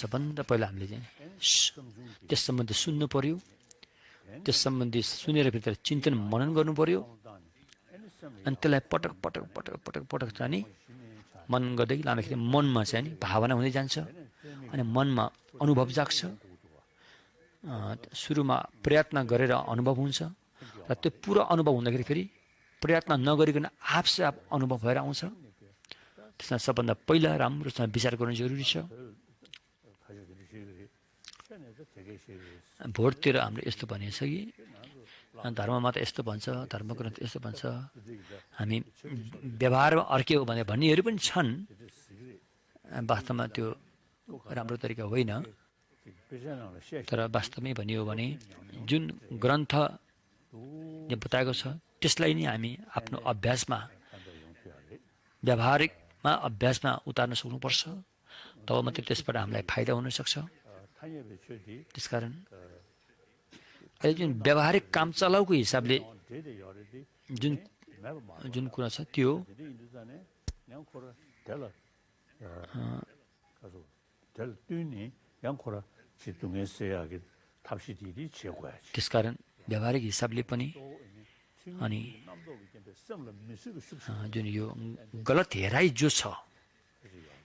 सबभन्दा पहिला हामीले चाहिँ त्यस सम्बन्धी सुन्नु पर्यो त्यस सम्बन्धी सुनेर भित्र चिन्तन मनन गर्नु पर्यो अनि त्यसलाई पटक पटक पटक पटक पटक चाहिँ मनन गर्दै लाँदाखेरि मनमा चाहिँ नि भावना हुँदै जान्छ अनि मनमा अनुभव जाग्छ सुरुमा प्रयत्न गरेर अनुभव हुन्छ र त्यो पुरा अनुभव हुँदाखेरि फेरि प्रयत्न नगरिकन आफसे आफ अनुभव भएर आउँछ त्यसमा सबभन्दा पहिला राम्रोसँग विचार गर्नु जरुरी छ भोटतिर हाम्रो यस्तो भनिन्छ कि धर्ममा त यस्तो भन्छ धर्मग्रन्थ यस्तो भन्छ हामी व्यवहारमा अर्के हो भने भन्नेहरू पनि छन् वास्तवमा त्यो राम्रो तरिका होइन तर वास्तवमै भनियो भने जुन ग्रन्थ बताएको छ त्यसलाई नै हामी आफ्नो अभ्यासमा व्यावहारिकमा अभ्यासमा उतार्न सक्नुपर्छ तब मात्रै त्यसबाट हामीलाई फाइदा हुन सक्छ त्यसकारण अहिले जुन व्यावहारिक काम चलाउको हिसाबले जुन कुरा छ त्यो त्यसकारण व्यावहारिक हिसाबले पनि अनि जुन यो गलत हेराइ जो छ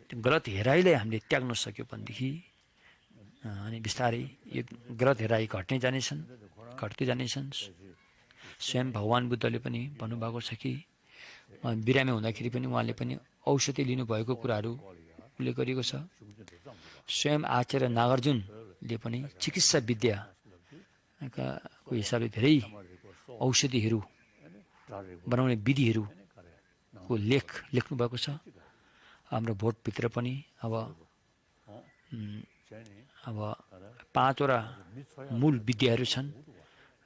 त्यो गलत हेराइलाई हामीले त्याग्न सक्यो भनेदेखि अनि बिस्तारै यो ग्रह हेराइ घट्दै जानेछन्। स्वयं भगवान बुद्धले पनि भन्नुभएको छ कि बिरामी हुँदाखेरि पनि उहाँले पनि औषधि लिनुभएको कुराहरू उल्लेख गरिएको छ। स्वयं आचार्य नागार्जुनले पनि चिकित्सा विद्याको हिसाबले धेरै औषधिहरू बनाउने विधिहरूको लेख्नु भएको छ। हाम्रो भोटभित्र पनि अब 5वटा मूल विद्याहरू छन्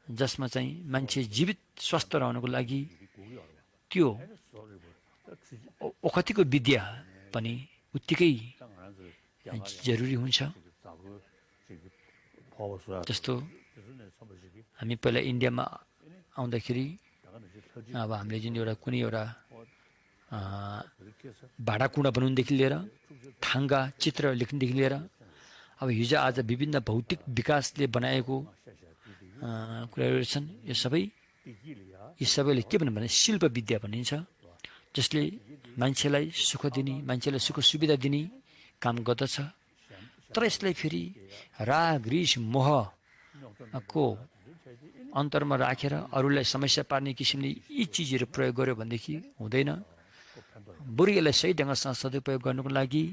जसमा चाहिँ मान्छे जीवित स्वस्थ रहनको लागि त्यो ओखतीको विद्या पनि उत्तिकै जरुरी हुन्छ। जस्तो हामी पहिला इन्डियामा आउँदाखेरि अब हामीले जुन कुनै एउटा भाँडाकुँडा बनाउनुदेखि लिएर थाङ्गा चित्र लेख्नुदेखि लिएर अब हिजो आज विभिन्न भौतिक विकासले बनाएको कुराहरू छन्। यो सबैले के भन्नु भने शिल्प विद्या भनिन्छ, जसले मान्छेलाई सुख दिने, मान्छेलाई सुख सुविधा दिने काम गर्दछ। तर यसलाई फेरि राग रिस मोहको अन्तरमा राखेर अरूलाई समस्या पार्ने किसिमले यी चिजहरू प्रयोग गर्यो भनेदेखि हुँदैन। बरु यसलाई सही ढङ्गसँग सदुपयोग गर्नुको लागि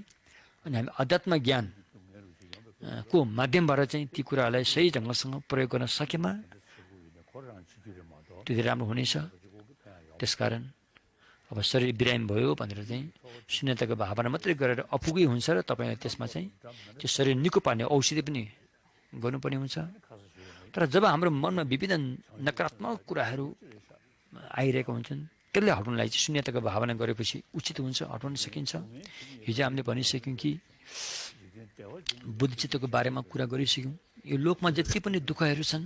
अनि हामी अध्यात्म ज्ञानको माध्यमबाट चाहिँ ती कुराहरूलाई सही ढङ्गसँग प्रयोग गर्न सकेमा त्यो धेरै राम्रो हुनेछ। त्यसकारण अब शरीर बिरामी भयो भनेर चाहिँ शून्यताको भावना मात्रै गरेर अपुगै हुन्छ र तपाईँले त्यसमा चाहिँ त्यो शरीर निको पार्ने औषधि पनि गर्नुपर्ने हुन्छ। तर जब हाम्रो मनमा विभिन्न नकारात्मक कुराहरू आइरहेका हुन्छन् त्यसलाई हटाउनलाई चाहिँ शून्यताको भावना गरेपछि उचित हुन्छ, हटाउन सकिन्छ। हिजो हामीले भनिसक्यौँ कि बुद्धिचित्तको बारेमा कुरा गरिसक्यौँ। यो लोकमा जति पनि दुःखहरू छन्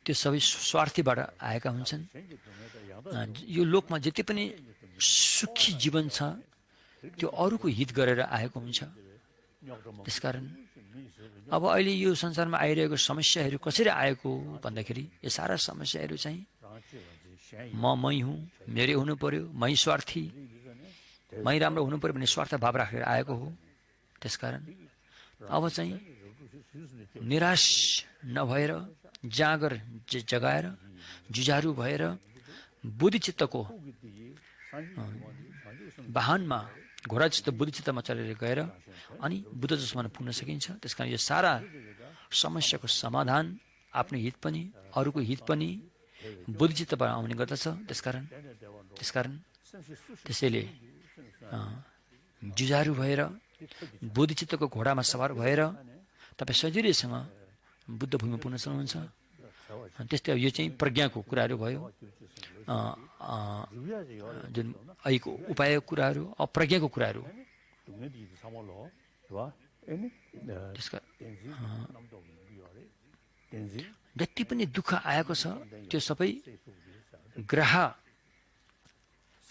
त्यो सबै स्वार्थीबाट आएका हुन्छन्। यो लोकमा जति पनि सुखी जीवन छ त्यो अरूको हित गरेर आएको हुन्छ। त्यसकारण अब अहिले यो संसारमा आइरहेको समस्याहरू कसरी आएको भन्दाखेरि यो सारा समस्याहरू चाहिँ मै हुँ, मेरै हुनु पर्यो, मै स्वार्थी, मै राम्रो हुनु पर्यो भन्ने स्वार्थ भाव राखेर आएको हो। त्यसकारण अब चाहिँ निराश नभएर जागर जगाएर जुझारु भएर बुद्धिचित्तको वाहनमा घोडा जस्तो बुद्धिचित्तमा चलेर गएर अनि बुद्ध जसमा पुग्न सकिन्छ। त्यसकारण यो सारा समस्याको समाधान आफ्नो हित पनि अरूको हित पनि बुद्धिचित्तबाट आउने गर्दछ। त्यसकारण त्यसैले जुझारु भएर बुद्धिचित्तको घोडामा सवार भएर तपाईँ सजिलैसँग बुद्ध भूमिमा पुग्न सक्नुहुन्छ। त्यस्तै यो चाहिँ प्रज्ञाको कुराहरू भयो, जुन अहिलेको उपायको कुराहरू, अप्रज्ञाको कुराहरू। जति पनि दुःख आएको छ त्यो सबै ग्रह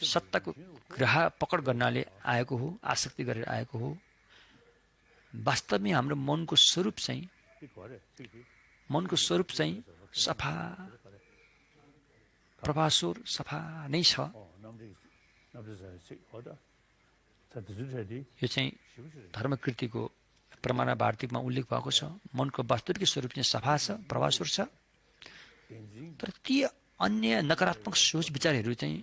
सत्ताको ग्रह पकड गर्नाले आएको हो, आसक्ति गरेर आएको हो। वास्तवमै हाम्रो मनको स्वरूप चाहिँ सफा प्रभास्वर सफा नै छ। यो चाहिँ धर्मकृतिको प्रमाण वार्तिकमा उल्लेख भएको छ। मनको वास्तविक स्वरूप चाहिँ सफा छ, प्रभास्वर छ। तर ती अन्य नकारात्मक सोच विचारहरू चाहिँ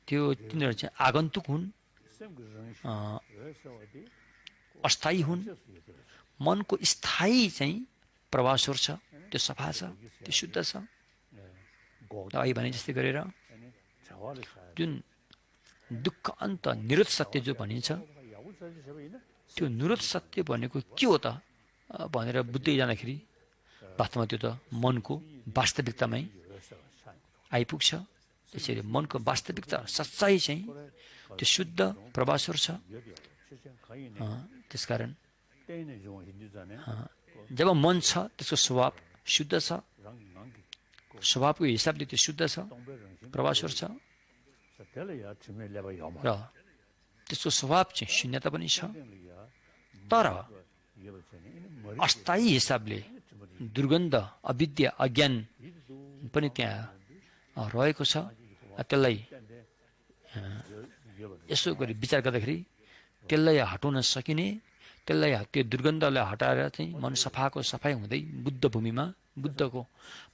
तिनीहरू चाहिँ आगन्तुक हुन्, अस्थायी हुन्। मनको स्थायी चाहिँ प्रभास्वर छ, त्यो सफा छ, त्यो शुद्ध छ। अहिले भने जस्तै गरेर जुन दुःख अन्त निरोध सत्य जो भनिन्छ, त्यो निरोध सत्य भनेको के हो त भनेर बुझ्दै जाँदाखेरि वास्तवमा त्यो त मनको वास्तविकतामै आइपुग्छ। त्यसैले मनको वास्तविकता सच्चाइ चाहिँ त्यो शुद्ध प्रभास्वर छ। त्यसकारण जब मन छ त्यसको स्वभाव शुद्ध छ, स्वभावको हिसाबले त्यो शुद्ध छ, प्रभास्वर छ र त्यसको स्वभाव चाहिँ शून्यता पनि छ। तर अस्थायी हिसाबले दुर्गन्ध, अविद्या, अज्ञान पनि त्यहाँ रहेको छ। त्यसलाई यसो गरी विचार गर्दाखेरि त्यसलाई हटाउन सकिने, त्यसलाई त्यो दुर्गन्धलाई हटाएर चाहिँ मन सफाई हुँदै बुद्ध भूमिमा बुद्धको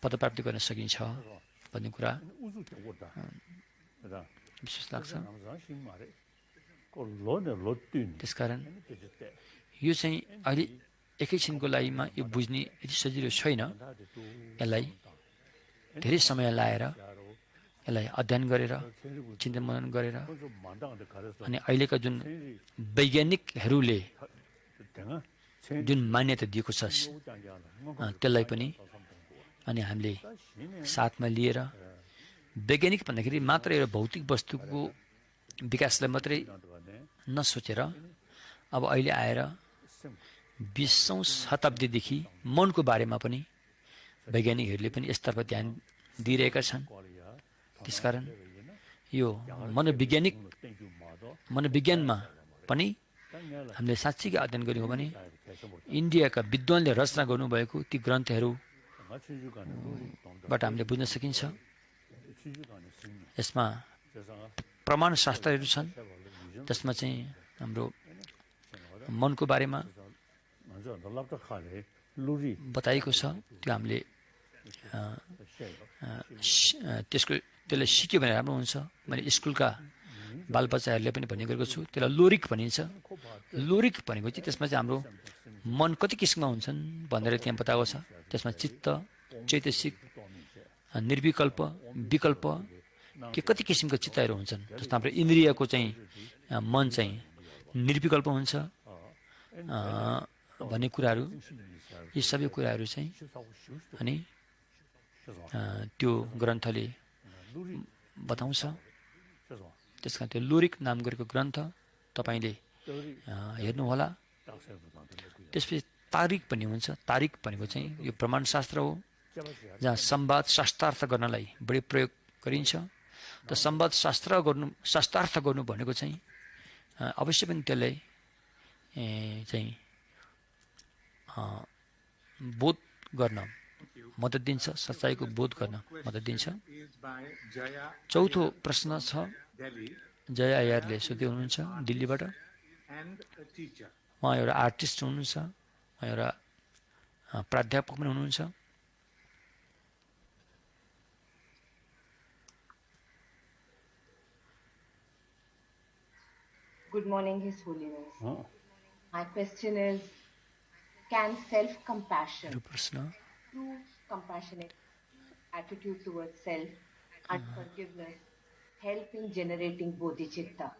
पदप्राप्ति गर्न सकिन्छ भन्ने कुरा विश्वास लाग्छ। त्यसकारण यो चाहिँ अहिले एकैछिनको लागिमा यो बुझ्ने यति सजिलो छैन। यसलाई धेरै समय लाएर यसलाई अध्ययन गरेर चिन्तन मनन गरेर अनि अहिलेका जुन वैज्ञानिकहरूले जुन मान्यता दिएको छ त्यसलाई पनि अनि हामीले साथमा लिएर वैज्ञानिक भन्दाखेरि मात्र एउटा भौतिक वस्तुको विकासलाई मात्रै नसोचेर अब अहिले आएर 20औं शताब्दीदेखि मनको बारेमा पनि वैज्ञानिकहरूले पनि यसतर्फ ध्यान दिइरहेका छन्। त्यसकारण यो मनोविज्ञानमा पनि हामीले साँच्चीकै अध्ययन गर्यौँ भने इन्डियाका विद्वानले रचना गर्नुभएको ती ग्रन्थहरूबाट हामीले बुझ्न सकिन्छ। यसमा प्रमाण शास्त्रहरू छन् जसमा चाहिँ हाम्रो मनको बारेमा बताइएको छ। त्यो हामीले त्यसलाई सिक्यो भने राम्रो हुन्छ। मैले स्कुलका बालबच्चाहरूले पनि भन्ने गरेको छु। त्यसलाई लोरिक भनिन्छ। लोरिक भनेको चाहिँ त्यसमा चाहिँ हाम्रो मन कति किसिमका हुन्छन् भनेर त्यहाँ बताएको छ। त्यसमा चित्त, चैतसिक, निर्विकल्प, विकल्प के कति किसिमका चित्तहरू हुन्छन्। जस्तो हाम्रो इन्द्रियको चाहिँ मन चाहिँ निर्विकल्प हुन्छ भन्ने कुराहरू, यी सबै कुराहरू चाहिँ अनि त्यो ग्रन्थले बताउँछ। त्यसकारण त्यो लोरिक नाम गरेको ग्रन्थ तपाईँले हेर्नुहोला। त्यसपछि तारिक भन्ने हुन्छ। तारिक भनेको चाहिँ यो प्रमाणशास्त्र हो जहाँ संवाद शास्त्रार्थ गर्नलाई बढी प्रयोग गरिन्छ। त संवाद शास्त्रार्थ गर्नु भनेको चाहिँ अवश्य पनि त्यसलाई चाहिँ बोध गर्न मद्दत दिन्छ, सच्चाइको बोध गर्न मद्दत दिन्छ। चौथो प्रश्न छ, जया यारले सोध्दै हुनुहुन्छ दिल्लीबाट। उहाँ एउटा आर्टिस्ट हुनुहुन्छ, उहाँ एउटा प्राध्यापक पनि हुनुहुन्छ। Good morning, His Holiness. My question is, can self-compassion, true compassionate attitude towards self and forgiveness help in generating bodhicitta?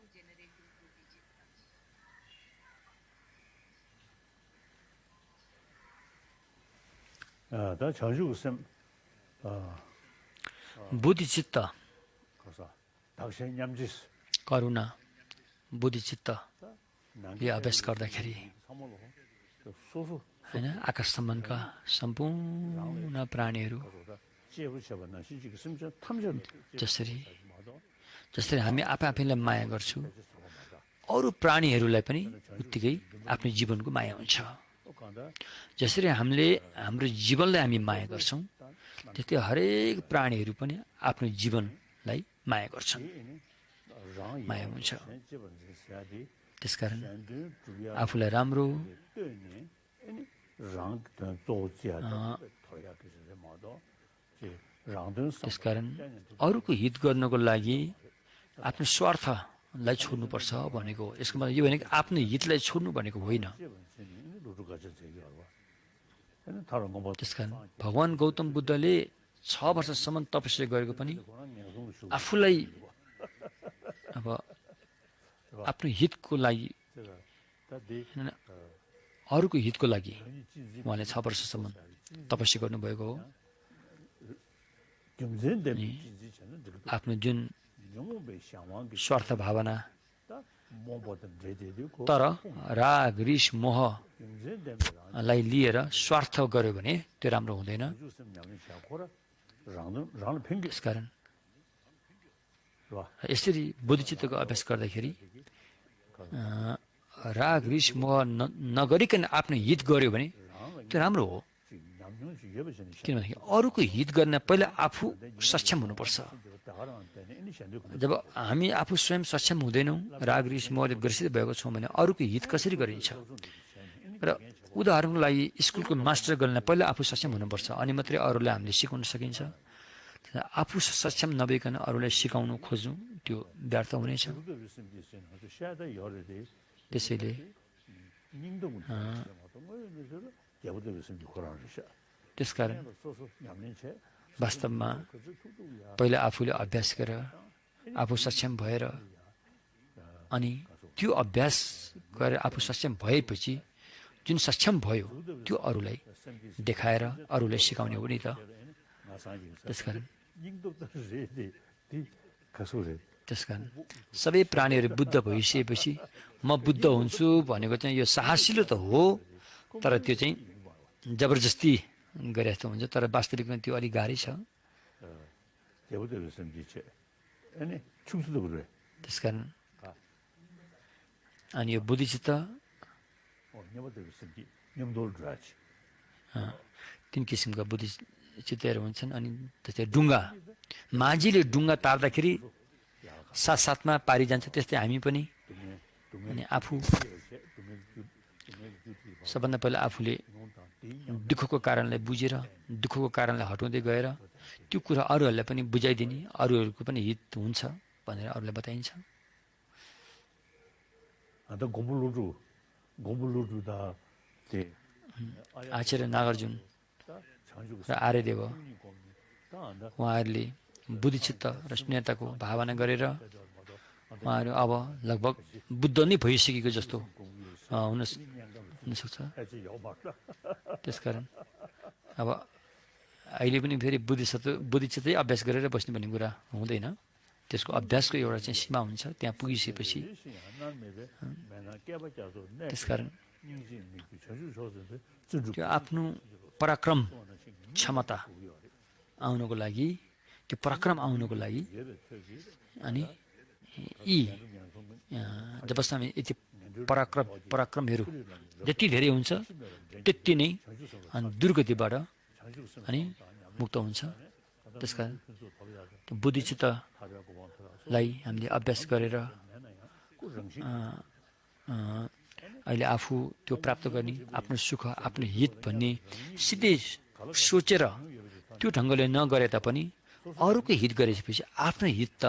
bodhicitta, करुणा, बोधिचित्त यो अभ्यास गर्दाखेरि होइन आकाशसम्मका सम्पूर्ण प्राणीहरू जसरी हामी आफैलाई माया गर्छौँ अरू प्राणीहरूलाई पनि उत्तिकै आफ्नो जीवनको माया हुन्छ। जसरी हामीले हाम्रो जीवनलाई हामी माया गर्छौँ त्यस्तै हरेक प्राणीहरू पनि आफ्नो जीवनलाई माया गर्छन्, माया हुन्छ। त्यसकारण आफूलाई राम्रो त्यसकारण अरूको हित गर्नको लागि आफ्नो स्वार्थलाई छोड्नुपर्छ भनेको यसको मतलब यो होइन कि आफ्नो हितलाई छोड्नु भनेको होइन। त्यसकारण भगवान गौतम बुद्धले 6 वर्षसम्म तपस्या गरेको पनि आफूलाई अब आफ्नो हितको लागि अरूको हितको लागि उहाँले 6 वर्षसम्म तपस्या गर्नुभएको हो। आफ्नो जुन स्वार्थ भावना तर राग रिस मोहलाई लिएर स्वार्थ गर्यो भने त्यो राम्रो हुँदैन। त्यसकारण यसरी बोधिचित्तको अभ्यास गर्दाखेरि राग रिस मोह नगरिकन आफ्नो हित गर्यो भने त्यो राम्रो हो। किनभने अरूको हित गर्न पहिला आफू सक्षम हुनुपर्छ। जब हामी आफू स्वयं सक्षम हुँदैनौँ, राग रिस मोहले ग्रसित भएको छौँ भने अरूको हित कसरी गरिन्छ? र उदाहरणको लागि स्कुलको मास्टर गर्नलाई पहिला आफू सक्षम हुनुपर्छ, अनि मात्रै अरूलाई हामीले सिकाउन सकिन्छ। आफू सक्षम नभइकन अरूलाई सिकाउनु खोज्नु त्यो व्यर्थ हुनेछ। त्यसैले त्यसकारण वास्तवमा पहिला आफूले अभ्यास गरेर आफू सक्षम भएर अनि त्यो अभ्यास गरेर आफू सक्षम भएपछि जुन सक्षम भयो त्यो अरूलाई देखाएर अरूलाई सिकाउने हो नि त। त्यसकारण सबै प्राणीहरू बुद्ध भइसकेपछि म बुद्ध हुन्छु भनेको चाहिँ यो साहसिलो त हो, तर त्यो चाहिँ जबरजस्ती गरे जस्तो हुन्छ, तर वास्तविकमा त्यो अलिक गाह्रै छ। त्यसकारण अनि यो बुद्धिचित्त तीन किसिमका बुद्धिचित्तहरू हुन्छन्। अनि त्यस्तै डुङ्गा, माझीले डुङ्गा तार्दाखेरि साथसाथमा पारि जान्छ, त्यस्तै हामी पनि अनि आफू सबभन्दा पहिला आफूले दुःखको कारणलाई बुझेर दुःखको कारणलाई हटाउँदै गएर त्यो कुरा अरूहरूलाई पनि बुझाइदिने, अरूहरूको पनि हित हुन्छ भनेर अरूलाई बताइन्छ। आचार्य नागार्जुन र आर्यदेव उहाँहरूले बुद्धिचित्त र शून्यताको भावना गरेर उहाँहरू अब लगभग बुद्ध नै भइसकेको जस्तो हुनसक्छ। त्यसकारण अब अहिले पनि फेरि बुद्धिचित्तै अभ्यास गरेर बस्ने भन्ने कुरा हुँदैन, त्यसको अभ्यासको एउटा चाहिँ सीमा हुन्छ त्यहाँ पुगिसकेपछि। त्यसकारण त्यो आफ्नो पराक्रम क्षमता आउनको लागि, त्यो पराक्रम आउनको लागि अनि यी जबसम्म यति पराक्रमहरू जति धेरै हुन्छ त्यति नै अनि दुर्गतिबाट अनि मुक्त हुन्छ। त्यसकारण बुद्धिचित्तलाई हामीले अभ्यास गरेर अहिले आफू त्यो प्राप्त गर्ने, आफ्नो सुख आफ्नो हित भन्ने सिधै सोचेर त्यो ढङ्गले नगरे तापनि अरूको हित गरेपछि आफ्नो हित त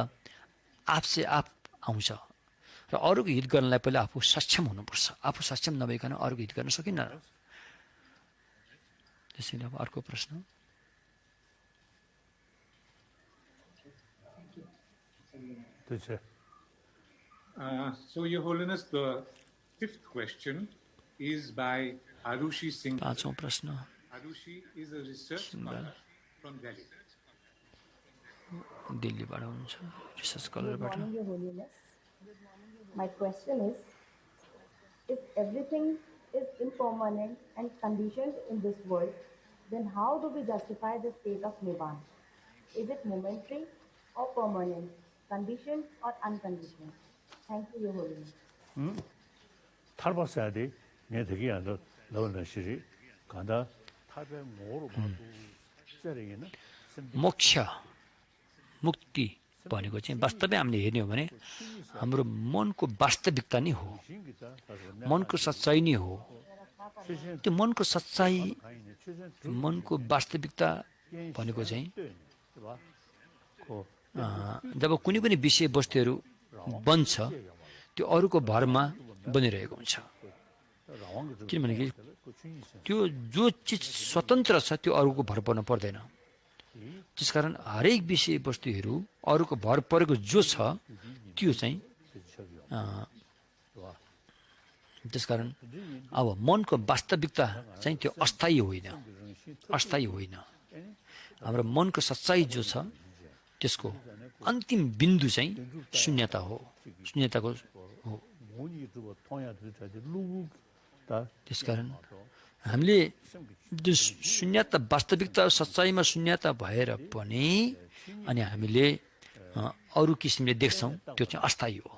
आफसे आफ आउँछ। र अरूको हित गर्नलाई पहिला आफू सक्षम हुनुपर्छ, आफू सक्षम नभइकन अरूको हित गर्न सकिन्न। त्यसैले अब अर्को प्रश्न। So, Your Holiness, the fifth question is by Arushi Singh. पाँचौं प्रश्न। Arushi is a research scholar from Delhi. दिल्लीबाट हुन्छ, research स्कलरबाट। Good morning, Your Holiness. My question is, if everything is impermanent and conditioned in this world, then how do we justify the state of Nibbana? Is it momentary or permanent, conditioned or unconditioned? Thank you, Your Holiness. 탈바사디 내 되게 안도 너는 시리 간다 탈배 모로 봐도 저리에는 मोक्ष मुक्ति भनेको चाहिँ वास्तवमै हामीले हेर्ने हो भने हाम्रो मनको वास्तविकता नै हो, मनको सच्चाइ नै हो। त्यो मनको सच्चाइ, मनको वास्तविकता भनेको चाहिँ जब कुनै पनि विषय वस्तुहरू बन्छ त्यो अरूको भरमा बनिरहेको हुन्छ। किनभने त्यो जो चिज स्वतन्त्र छ त्यो अरूको भर पर्न पर्दैन। त्यसकारण हरेक विषय वस्तुहरू अरूको भर परेको जो छ त्यो चाहिँ त्यसकारण अब मनको वास्तविकता चाहिँ त्यो अस्थायी होइन, अस्थायी होइन। हाम्रो मनको सच्चाइ जो छ त्यसको अन्तिम बिन्दु चाहिँ शून्यता हो, शून्यताको हो। त्यसकारण हामीले जुन शून्यता वास्तविकता सच्चाइमा शून्यता भएर पनि अनि हामीले अरू किसिमले देख्छौँ त्यो चाहिँ अस्थायी हो।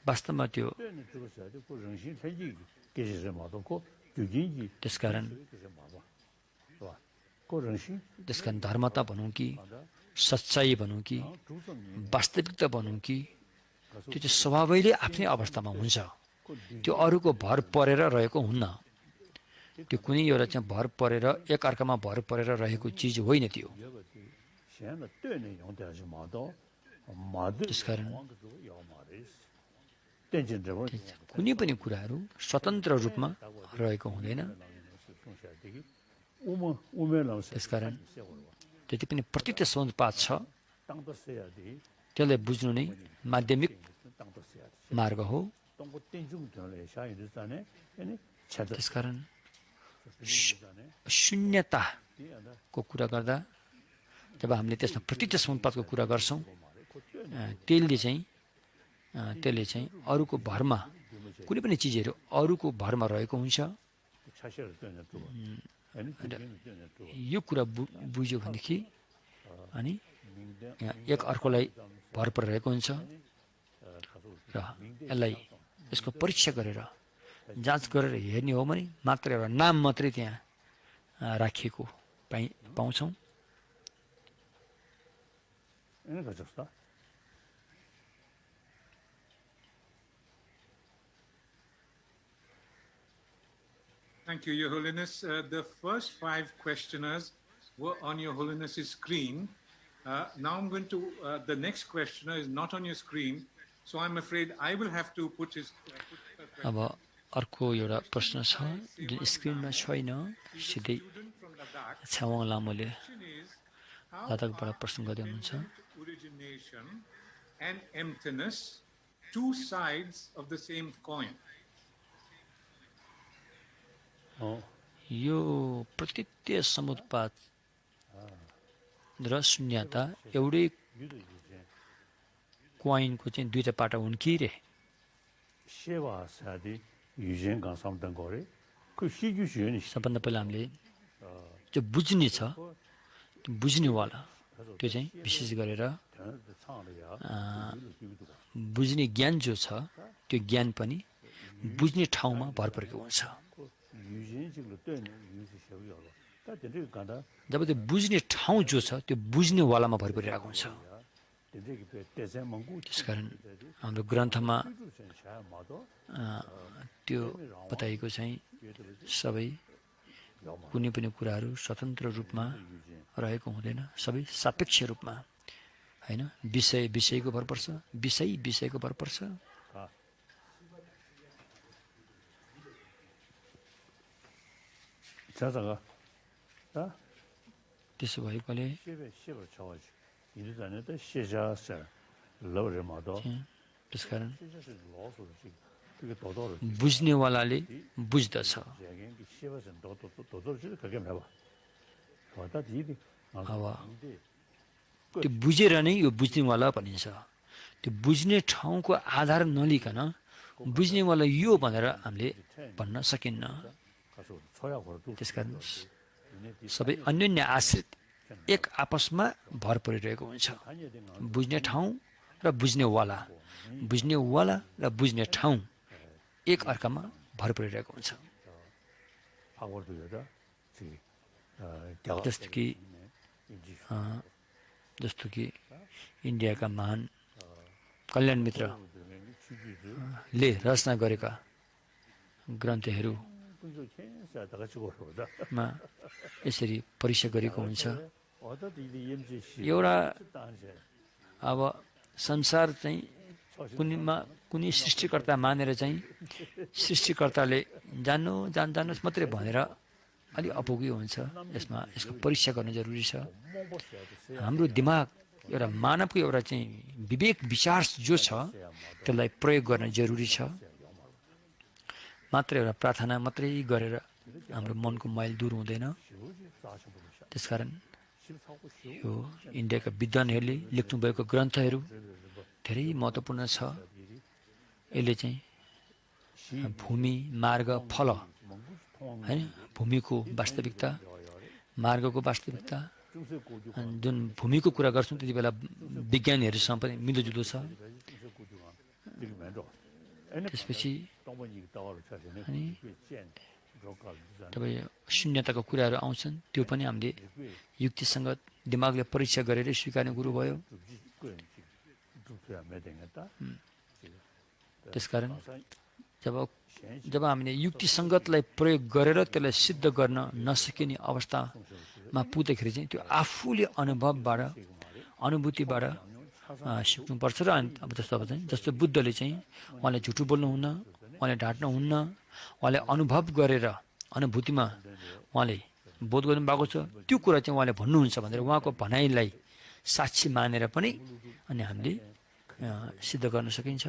वास्तवमा त्यो त्यसकारण धर्मता भनौँ कि सच्चाइ भनौँ कि वास्तविकता भनौँ कि त्यो चाहिँ स्वभावैले आफ्नै अवस्थामा हुन्छ। त्यो अरूको भर परेर रहेको हुन्न त्यो कुनै एउटा चाहिँ भर परेर एक अर्कामा भर परेर रहेको चिज होइन त्यो त्यसकारण कुनै पनि कुराहरू स्वतन्त्र रूपमा रहेको हुँदैन त्यसकारण जति पनि प्रतीत समुत्पाद छ त्यसलाई बुझ्नु नै माध्यमिक मार्ग हो त्यसकारण शून्यताको कुरा गर्दा जब हामीले त्यसमा प्रतीत समुत्पादको कुरा गर्छौँ त्यसले चाहिँ अरूको भरमा कुनै पनि चिजहरू अरूको भरमा रहेको हुन्छ यो कुरा बुझ्यो भनेदेखि अनि एक अर्कोलाई भर परिरहेको हुन्छ र यसलाई यसको परीक्षा गरेर जाँच गरेर हेर्ने हो भने मात्र एउटा नाम मात्रै त्यहाँ राखिएको पाउँछौँ Thank you, Your Holiness. The first 5 questioners were on Your Holiness's screen. Now I'm going to, the next questioner is not on your screen, so I'm afraid I will have to put his... अब अर्को एउटा प्रश्न छ जुन स्क्रिनमा छैन सिधै छावाङ लामोले लद्दाखबाट प्रश्न गर्दै हुनुहुन्छ Origination and emptiness, 2 sides of the same coin. यो प्रतीत्य समुत्पाद र शून्यता एउटै कोइनको चाहिँ दुईटा पाटा हुन् कि रे सबभन्दा पहिला हामीले जो बुझ्ने छ बुझ्नेवाला त्यो चाहिँ विशेष गरेर बुझ्ने ज्ञान जो छ त्यो ज्ञान पनि बुझ्ने ठाउँमा भर परेको हुन्छ जब त्यो बुझ्ने ठाउँ जो छ त्यो बुझ्नेवालामा भर परिरहेको हुन्छ त्यसकारण हाम्रो ग्रन्थमा त्यो बताइएको चाहिँ सबै कुनै पनि कुराहरू स्वतन्त्र रूपमा रहेको हुँदैन सबै सापेक्ष रूपमा हैन विषय विषयको भर पर्छ विषय विषयको भर पर्छ त्यसो भएकोले त्यसकारण बुझ्नेवालाले बुझ्दछ अब त्यो बुझेर नै यो बुझ्नेवाला भनिन्छ त्यो बुझ्ने ठाउँको आधार नलिकन बुझ्नेवाला यो भनेर हामीले भन्न सकिन्न त्यसकारण सबै अन्योन्य आश्रित एक आपसमा भर परिरहेको हुन्छ बुझ्ने ठाउँ र बुझ्नेवाला र बुझ्ने ठाउँ एक अर्कामा भर परिरहेको हुन्छ जस्तो कि इन्डियाका महान कल्याण मित्रले रचना गरेका ग्रन्थहरूमा यसरी परीक्षा गरेको हुन्छ एउटा अब संसार चाहिँ कुनै सृष्टिकर्ता मानेर चाहिँ सृष्टिकर्ताले जान्नुहोस् मात्रै भनेर अलि अपुगी हुन्छ यसको परीक्षा गर्न जरुरी छ हाम्रो दिमाग एउटा मानवको एउटा चाहिँ विवेक विचार जो छ त्यसलाई प्रयोग गर्न जरुरी छ मात्र एउटा प्रार्थना मात्रै गरेर हाम्रो मनको मैल दूर हुँदैन त्यसकारण यो इन्डियाका विद्वानहरूले लेख्नुभएको ग्रन्थहरू धेरै महत्त्वपूर्ण छ यसले चाहिँ भूमि मार्ग फल हैन भूमिको वास्तविकता मार्गको वास्तविकता जुन भूमिको कुरा गर्छौँ त्यति बेला विज्ञानीहरूसँग पनि मिल्दोजुल्दो छ त्यसपछि अनि तपाईँ शून्यताको कुराहरू आउँछन् त्यो पनि हामीले युक्तिसँग दिमागले परीक्षा गरेर स्वीकार्ने कुरो भयो त्यसकारण जब हामीले युक्तिसङ्गतलाई प्रयोग गरेर त्यसलाई सिद्ध गर्न नसकिने अवस्थामा पुग्दाखेरि चाहिँ त्यो आफूले अनुभवबाट अनुभूतिबाट सिक्नुपर्छ। र अब जस्तो बुद्धले चाहिँ उहाँले झुटो बोल्नुहुन्न, उहाँले ढाँट्नुहुन्न, उहाँले अनुभव गरेर अनुभूतिमा उहाँले बोध गर्नुभएको छ। त्यो कुरा चाहिँ उहाँले भन्नुहुन्छ भनेर उहाँको भनाइलाई साक्षी मानेर पनि अनि हामीले सिद्ध गर्न सकिन्छ।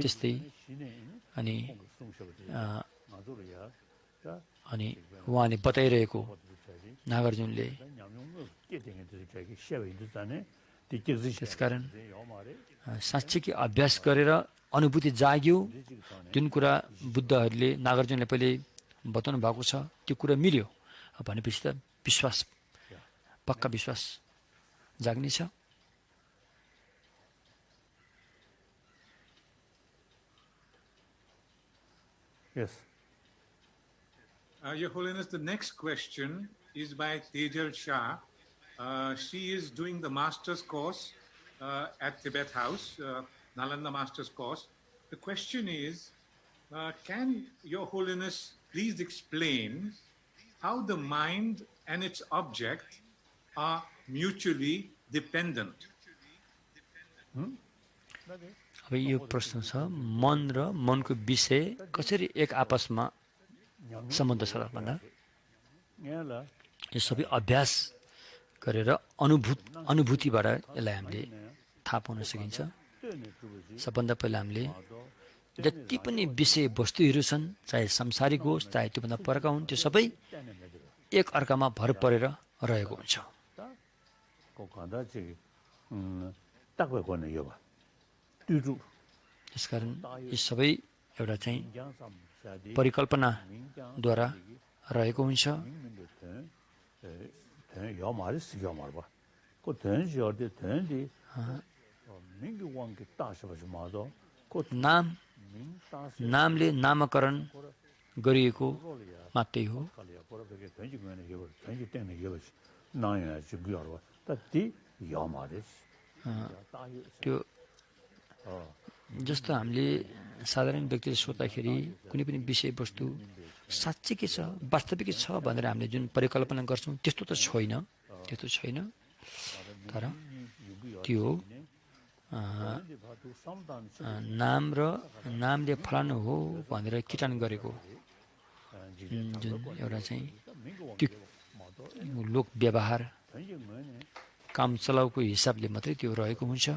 त्यस्तै अनि उहाँले बताइरहेको नागार्जुनले त्यसकारण साँच्चै अभ्यास गरेर अनुभूति जाग्यो। जुन कुरा बुद्धहरूले नागार्जुनले पहिले बताउनु भएको छ त्यो कुरा मिल्यो भनेपछि त विश्वास पक्का विश्वास जाग्नेछ। Yes. Your Holiness, the next question is by Tejal Shah. She is doing the master's course at Tibet House, Nalanda master's course. The question is, can Your Holiness please explain how the mind and its object are mutually dependent? अब यो प्रश्न छ, मन र मनको विषय कसरी एक आपसमा सम्बन्ध छ भन्दा यो सबै अभ्यास गरेर अनुभूतिबाट यसलाई हामीले थाहा पाउन सकिन्छ। सबभन्दा पहिला हामीले जति पनि विषय वस्तुहरू छन्, चाहे संसारिक होस् चाहे त्योभन्दा परका हुन्, त्यो सबै एक अर्कामा भर परेर रहेको हुन्छ। त्यसकारण यी सबै एउटा चाहिँ परिकल्पनाद्वारा रहेको हुन्छ। नामले नामकरण गरिएको मात्रै हो। त्यो जस्तो हामीले साधारण व्यक्तिले सोद्धाखेरि कुनै पनि विषयवस्तु साँच्चै के छ, वास्तविक छ भनेर हामीले जुन परिकल्पना गर्छौँ त्यस्तो त छैन, त्यस्तो छैन। तर त्यो नाम र नामले फलानु हो भनेर किटान गरेको जुन एउटा चाहिँ त्यो लोक व्यवहार काम चलाउको हिसाबले मात्रै त्यो रहेको हुन्छ।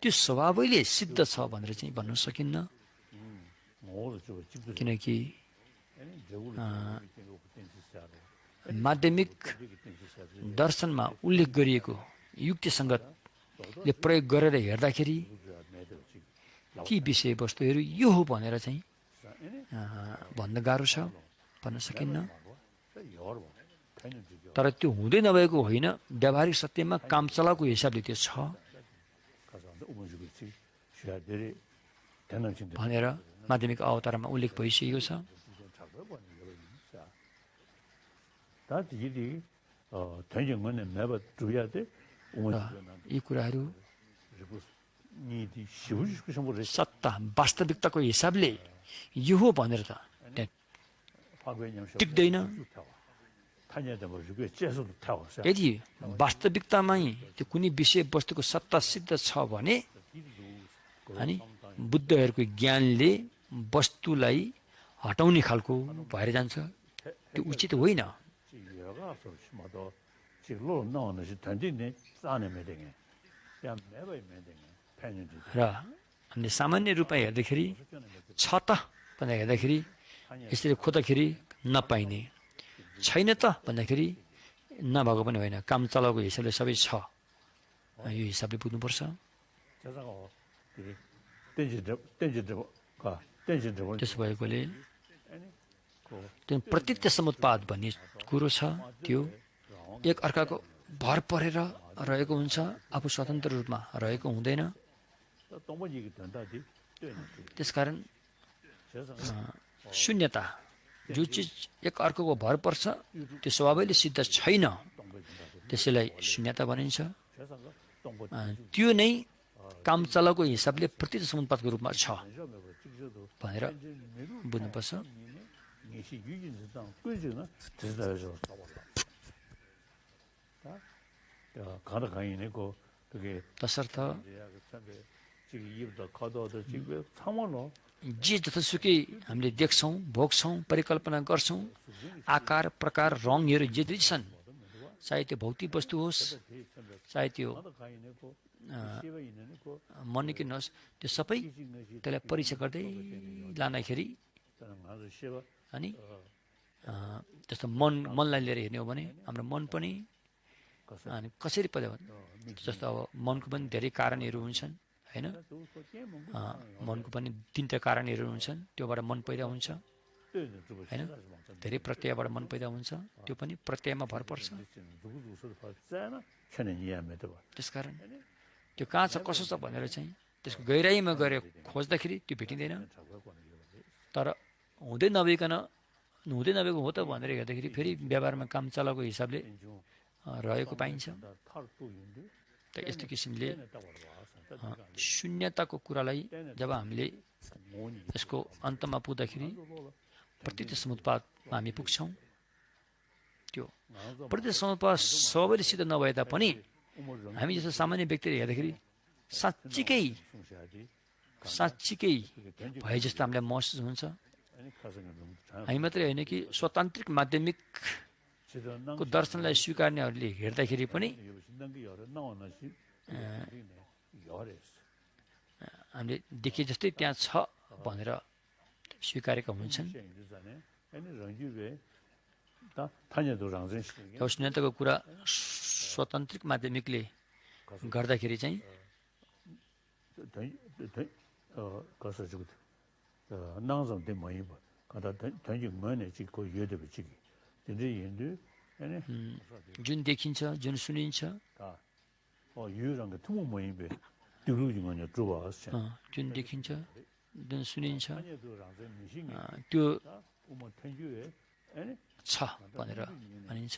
त्यो स्वभावैले सिद्ध छ भनेर चाहिँ भन्न सकिन्न, किनकि माध्यमिक दर्शनमा उल्लेख गरिएको युक्तिसङ्गतले प्रयोग गरेर हेर्दाखेरि ती विषयवस्तुहरू यो हो भनेर चाहिँ भन्न गाह्रो छ, भन्न सकिन्न। तर त्यो हुँदै नभएको होइन, व्यावहारिक सत्यमा काम चलाएको हिसाबले त्यो छ भनेर माध्यमिक अवतारमा उल्लेख भइसकेको छ। यी कुराहरू सत्ता वास्तविकताको हिसाबले यो हो भनेर त टिक्दैन। यदि वास्तविकतामै त्यो कुनै विषयवस्तुको सत्ता सिद्ध छ भने अनि बुद्धहरूको ज्ञानले वस्तुलाई हटाउने खालको भएर जान्छ, त्यो उचित होइन। र हामीले सामान्य रूपमा हेर्दाखेरि छ त भनेर हेर्दाखेरि यसरी खोज्दाखेरि नपाइने, छैन त भन्दाखेरि नभएको पनि होइन, काम चलाएको हिसाबले सबै छ, यो हिसाबले बुझ्नुपर्छ। त्यसो भएकोले त्यो प्रतीत्य समुत्पाद भन्ने कुरो छ, त्यो एक अर्काको भर परेर रहेको हुन्छ, आफू स्वतन्त्र रूपमा रहेको हुँदैन। त्यसकारण शून्यता जो चिज एक अर्काको भर पर्छ त्यो स्वभावैले सिद्ध छैन, त्यसैलाई शून्यता भनिन्छ। त्यो नै कामचलाको हिसाबले प्रत्यक्ष समुत्पादको रूपमा छ भनेर बुझ्नुपर्छ। तसर्थ जे जतासुकै हामीले देख्छौँ, भोग्छौँ, परिकल्पना गर्छौँ, आकार प्रकार रङहरू जे जे छन्, चाहे त्यो भौतिक वस्तु होस्, चाहे त्यो मनकै नहोस्, त्यो सबै त्यसलाई परीक्षा गर्दै लाँदाखेरि अनि जस्तो मनलाई लिएर हेर्ने हो भने हाम्रो मन पनि अनि कसरी पैदा हुन्छ, जस्तो अब मनको पनि धेरै कारणहरू हुन्छन् हैन, मनको पनि 3टा कारणहरू हुन्छन्, त्योबाट मन पैदा हुन्छ हैन, धेरै प्रत्ययबाट मन पैदा हुन्छ, त्यो पनि प्रत्ययमा भर पर्छ। त्यसकारण त्यो कहाँ छ कसो छ भनेर चाहिँ त्यसको गहिराइमा गएर खोज्दाखेरि त्यो भेटिँदैन, तर हुँदै नभएको हो त भनेर हेर्दाखेरि फेरि व्यवहारमा काम चलाएको हिसाबले रहेको पाइन्छ। त यस्तो किसिमले शून्यताको कुरालाई जब हामीले यसको अन्तमा पुग्दाखेरि प्रत्यक्ष समुत्पादमा हामी पुग्छौँ। त्यो प्रत्यक्ष समुत्पाद सबैले सिद्ध नभए तापनि हामी जस्तो सामान्य व्यक्तिले हेर्दाखेरि साँच्चीकै भए जस्तो हामीलाई महसुस हुन्छ। हामी मात्रै होइन कि स्वतान्त्रिक माध्यमिकको दर्शनलाई स्वीकार्नेहरूले हेर्दाखेरि पनि हामीले देखे जस्तै त्यहाँ छ भनेर स्वीकारेका हुन्छन्। शून्यताको कुरा स्वतन्त्रिक माध्यमिकले गर्दाखेरि चाहिँ जुन देखिन्छ, जुन सुनिन्छ, जुन देखिन्छ, जुन सुनिन्छ त्यो छ भनेर भनिन्छ।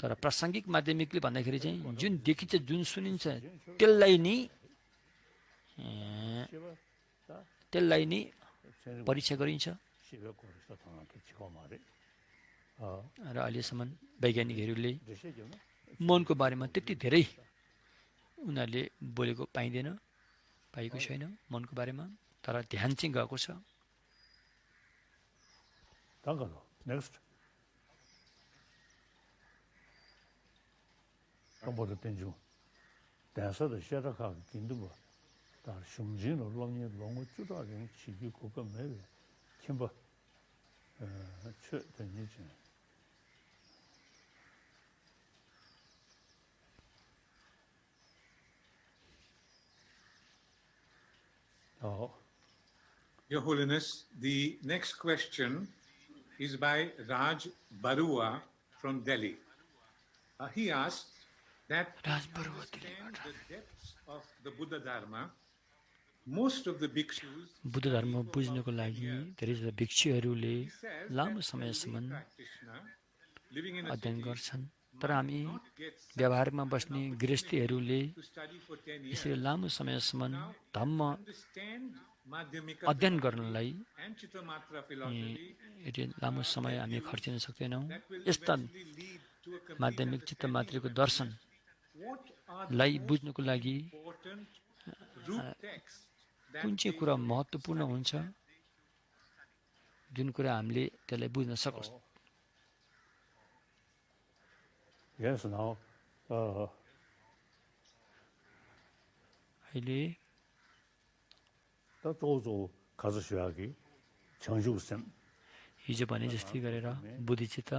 तर प्रासङ्गिक माध्यमिकले भन्दाखेरि चाहिँ जुन देखिन्छ, जुन सुनिन्छ त्यसलाई नि परीक्षा गरिन्छ। र अहिलेसम्म वैज्ञानिकहरूले मनको बारेमा त्यति धेरै उनीहरूले बोलेको पाइएको छैन मनको बारेमा, तर ध्यान चाहिँ गएको छ। Next. Kamboda Tenju. Dansa the Shataka, Kinduba. Dar Shumjin or Longy Longo Chuda and Chigi Coca Mary. Kimber. Church the Nijin. Oh. Your Holiness, the next question is by Raj Barua from Delhi. He asked that to understand the depths of the Buddha Dharma, most of the bhikshus Buddha धर्म बुझ्नको लागि धेरैजना भिक्षुहरूले लामो समयसम्म अध्ययन गर्छन्, तर हामी व्यवहारमा बस्ने गृहस्थीहरूले यसरी लामो समयसम्म धम्म अध्ययन गर्नलाई लामो समय हामी खर्चिन सक्दैनौँ। यस्ता माध्यमिक चित्तमात्रीको दर्शनलाई बुझ्नको लागि कुन चाहिँ कुरा महत्त्वपूर्ण हुन्छ, जुन कुरा हामीले त्यसलाई बुझ्न सकोस्। Yes, now, अहिले हिजो भने जस्तै गरेर बुद्धिचित्त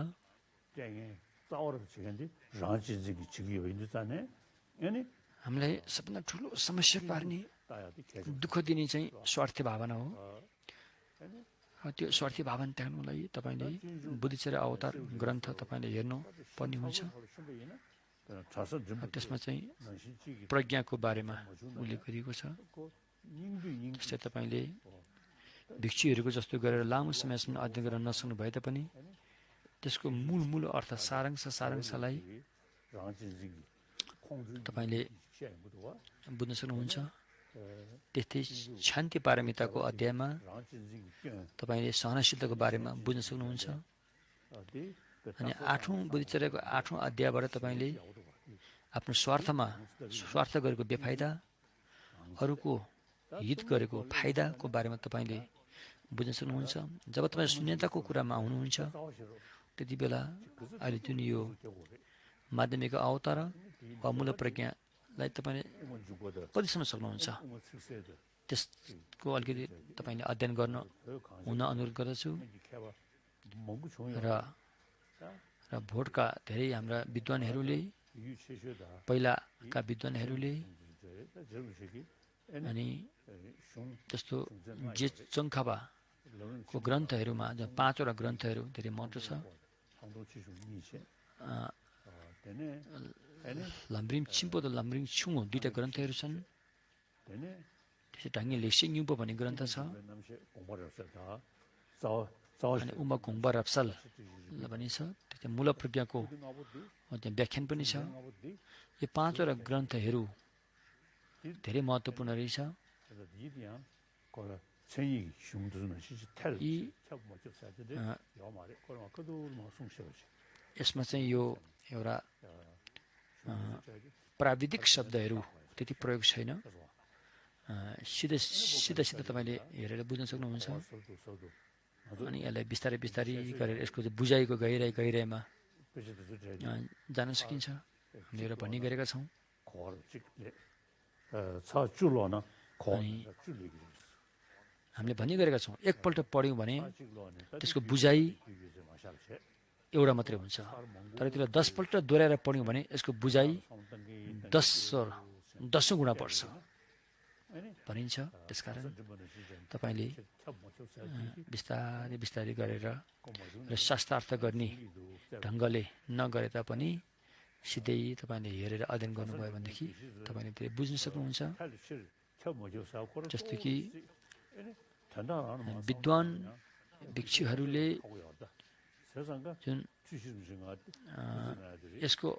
हामीलाई सबभन्दा ठुलो समस्या पार्ने दुःख दिने चाहिँ स्वार्थी भावना हो। त्यो स्वार्थी भावना त्याग्नुको लागि तपाईँले बुद्धिचर्या अवतार ग्रन्थ तपाईँले हेर्नु पर्ने हुन्छ। त्यसमा चाहिँ प्रज्ञाको बारेमा उल्लेख गरिएको छ। जस्तै तपाईँले भिक्षुहरूको जस्तो गरेर लामो समयसम्म अध्ययन गर्न नसक्नु भए तापनि त्यसको मूल अर्थ सारांशलाई तपाईँले बुझ्न सक्नुहुन्छ। त्यस्तै शान्ति पारमिताको अध्यायमा तपाईले सहनशीलताको बारेमा बुझ्न सक्नुहुन्छ। अनि 8औं बुद्धिचर्याको 8औं अध्यायबाट तपाईले आफ्नो स्वार्थ गरेको बेफाइदा, अरूको हित गरेको फाइदाको बारेमा तपाईले बुझ्न सक्नुहुन्छ। जब तपाईँ शून्यताको कुरामा हुनुहुन्छ त्यति बेला अहिले जुन यो माध्यमिक अवतार वा मूल प्रज्ञालाई तपाईले कतिसम्म सक्नुहुन्छ त्यसको अलिकति तपाईले अध्ययन गर्न हुन अनुरोध गर्दछु। र भोटका धेरै हाम्रा विद्वानहरूले, पहिलाका विद्वानहरूले अनि जस्तो जे चङ्खापाको ग्रन्थहरूमा 5 वटा ग्रन्थहरू धेरै महत्त्व छ। लाम्ब्रिङ छिम्पो र लाम्ब्रिङ छुङो 2टा ग्रन्थहरू छन्। त्यसै ढाङ्गे लेसिङ युपो भन्ने ग्रन्थ छ। अनि उमा घुङबा रप्सल पनि छ। त्यो मूल प्रज्ञाको व्याख्यान पनि छ। यो 5 वटा ग्रन्थहरू धेरै महत्त्वपूर्ण रहेछ। यसमा चाहिँ यो एउटा प्राविधिक शब्दहरू त्यति प्रयोग छैन। सिधा तपाईले हेरेर बुझ्न सक्नुहुन्छ। अनि यसलाई बिस्तारै बिस्तारै गरेर यसको बुझाइको गहिराइमा जान सकिन्छ। हामीले एउटा भन्ने गरेका छौँ। हामीले भन्ने गरेका छौँ एकपल्ट पढ्यौँ भने त्यसको बुझाइ एउटा मात्रै हुन्छ। तर त्यसलाई 10 पल्ट दोहोऱ्याएर पढ्यौँ भने यसको बुझाइ 10 गुणा बढ्छ भनिन्छ। त्यसकारण तपाईले बिस्तारै बिस्तारै गरेर र शास्त्रार्थ गर्ने ढङ्गले नगरे तापनि सिधै तपाईले हेरेर अध्ययन गर्नुभयो भनेदेखि तपाईले धेरै बुझ्न सक्नुहुन्छ। जस्तो कि विद्वान भिक्षुहरूले जुन यसको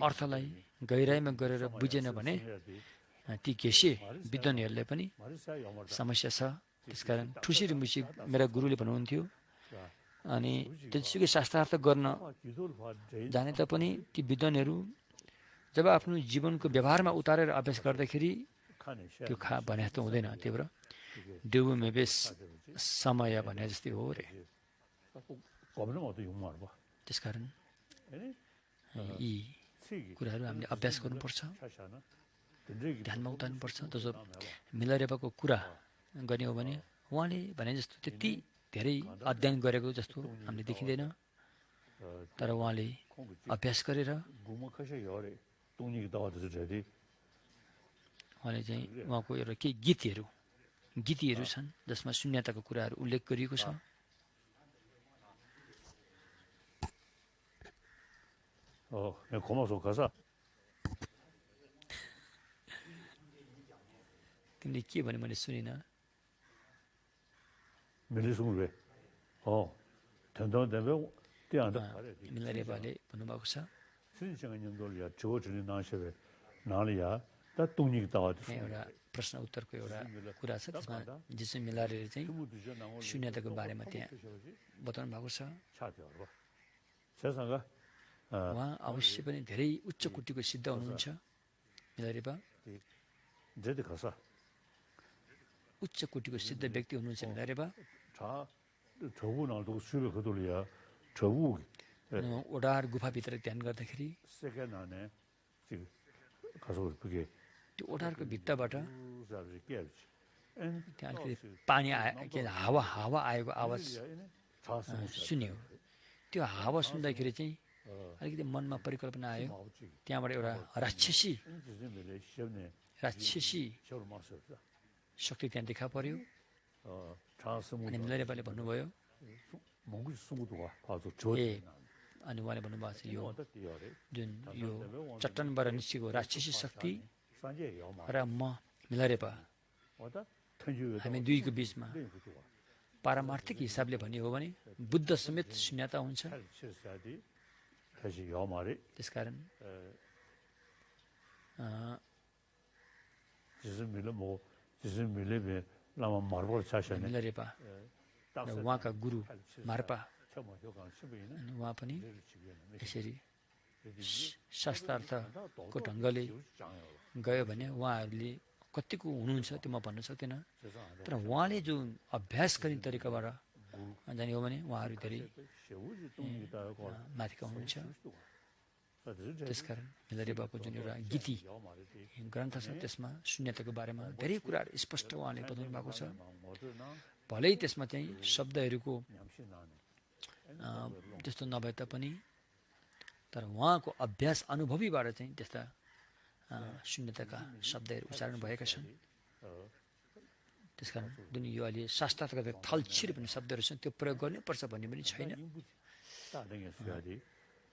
अर्थलाई गहिराइमा गरेर बुझेन भने ती घेसे विद्वानहरूले पनि समस्या छ। त्यसकारण ठुसी मुसी मेरा गुरुले भन्नुहुन्थ्यो। अनि त्यसुकै शास्त्रार्थ गर्न जाने तापनि ती विद्वानहरू जब आफ्नो जीवनको व्यवहारमा उतारेर अभ्यास गर्दाखेरि त्यो भने जस्तो हुँदैन। त्यही भएर देवमेवेश समय भने जस्तै हो रे। त्यसकारण यी कुराहरू हामीले अभ्यास गर्नुपर्छ, ध्यानमा उतार्नुपर्छ। जस्तो मिलारेबाको कुरा गर्ने हो भने उहाँले भने जस्तो त्यति धेरै अध्ययन गरेको जस्तो हामीले देखिँदैन। तर उहाँले अभ्यास गरेर उहाँले चाहिँ उहाँको एउटा केही गीतिहरू छन् जसमा शून्यताको कुराहरू उल्लेख गरिएको छ। तिमीले के भने मैले सुनिनँ। मिलारेबाले भन्नुभएको छ एउटा प्रश्न उत्तरको एउटा कुरा छ। त्यसमा जिसु मिलारेले चाहिँ शून्यताको बारेमा त्यहाँ बताउनु भएको छ। उहाँ अवश्य पनि धेरै उच्च कोटिको सिद्ध हुनुहुन्छ। मिलारेबा उच्च कोटिको सिद्ध व्यक्ति हुनुहुन्छ। मिलारेबा ओडार गुफाभित्र ध्यान गर्दाखेरि त्यो ओडारको भित्ताबाट त्यहाँ अलिकति पानी के हावा आएको आवाज सुन्यो। त्यो हावा सुन्दाखेरि चाहिँ अलिकति मनमा परिकल्पना आयो। त्यहाँबाट एउटा राक्षसी शक्ति त्यहाँ देखा पर्यो। अनि मिलारेबाले भन्नुभयो अनि उहाँले भन्नुभएको छ यो जुन यो चट्टानबाट निस्केको राक्षसी शक्ति र म मिलारेबा हामी दुईको बिचमा पारमार्थिक हिसाबले भन्ने हो भने बुद्ध समेत शून्यता हुन्छ। त्यसकारण मिलरेपा उहाँका गुरु मार्पा उहाँ पनि यसरी शास्त्रार्थको ढङ्गले गयो भने उहाँहरूले कतिको हुनुहुन्छ त्यो म भन्न सक्दिनँ तर उहाँले जुन अभ्यास गर्ने तरिकाबाट जाने हो भने उहाँहरू धेरै माथिका हुनुहुन्छ त्यसकारण मिलरे बाबुको जुन एउटा गीति ग्रन्थ छ त्यसमा शून्यताको बारेमा धेरै कुराहरू स्पष्ट उहाँले बताउनु भएको छ भलै त्यसमा चाहिँ शब्दहरूको त्यस्तो नभए तापनि तर उहाँको अभ्यास अनुभवीबाट चाहिँ त्यस्ता शून्यताका शब्दहरू उच्चारण भएका छन् त्यसकारण जुन यो अहिले शास्त्रार्थका थल्छिर भन्ने शब्दहरू छन् त्यो प्रयोग गर्नुपर्छ भन्ने पनि छैन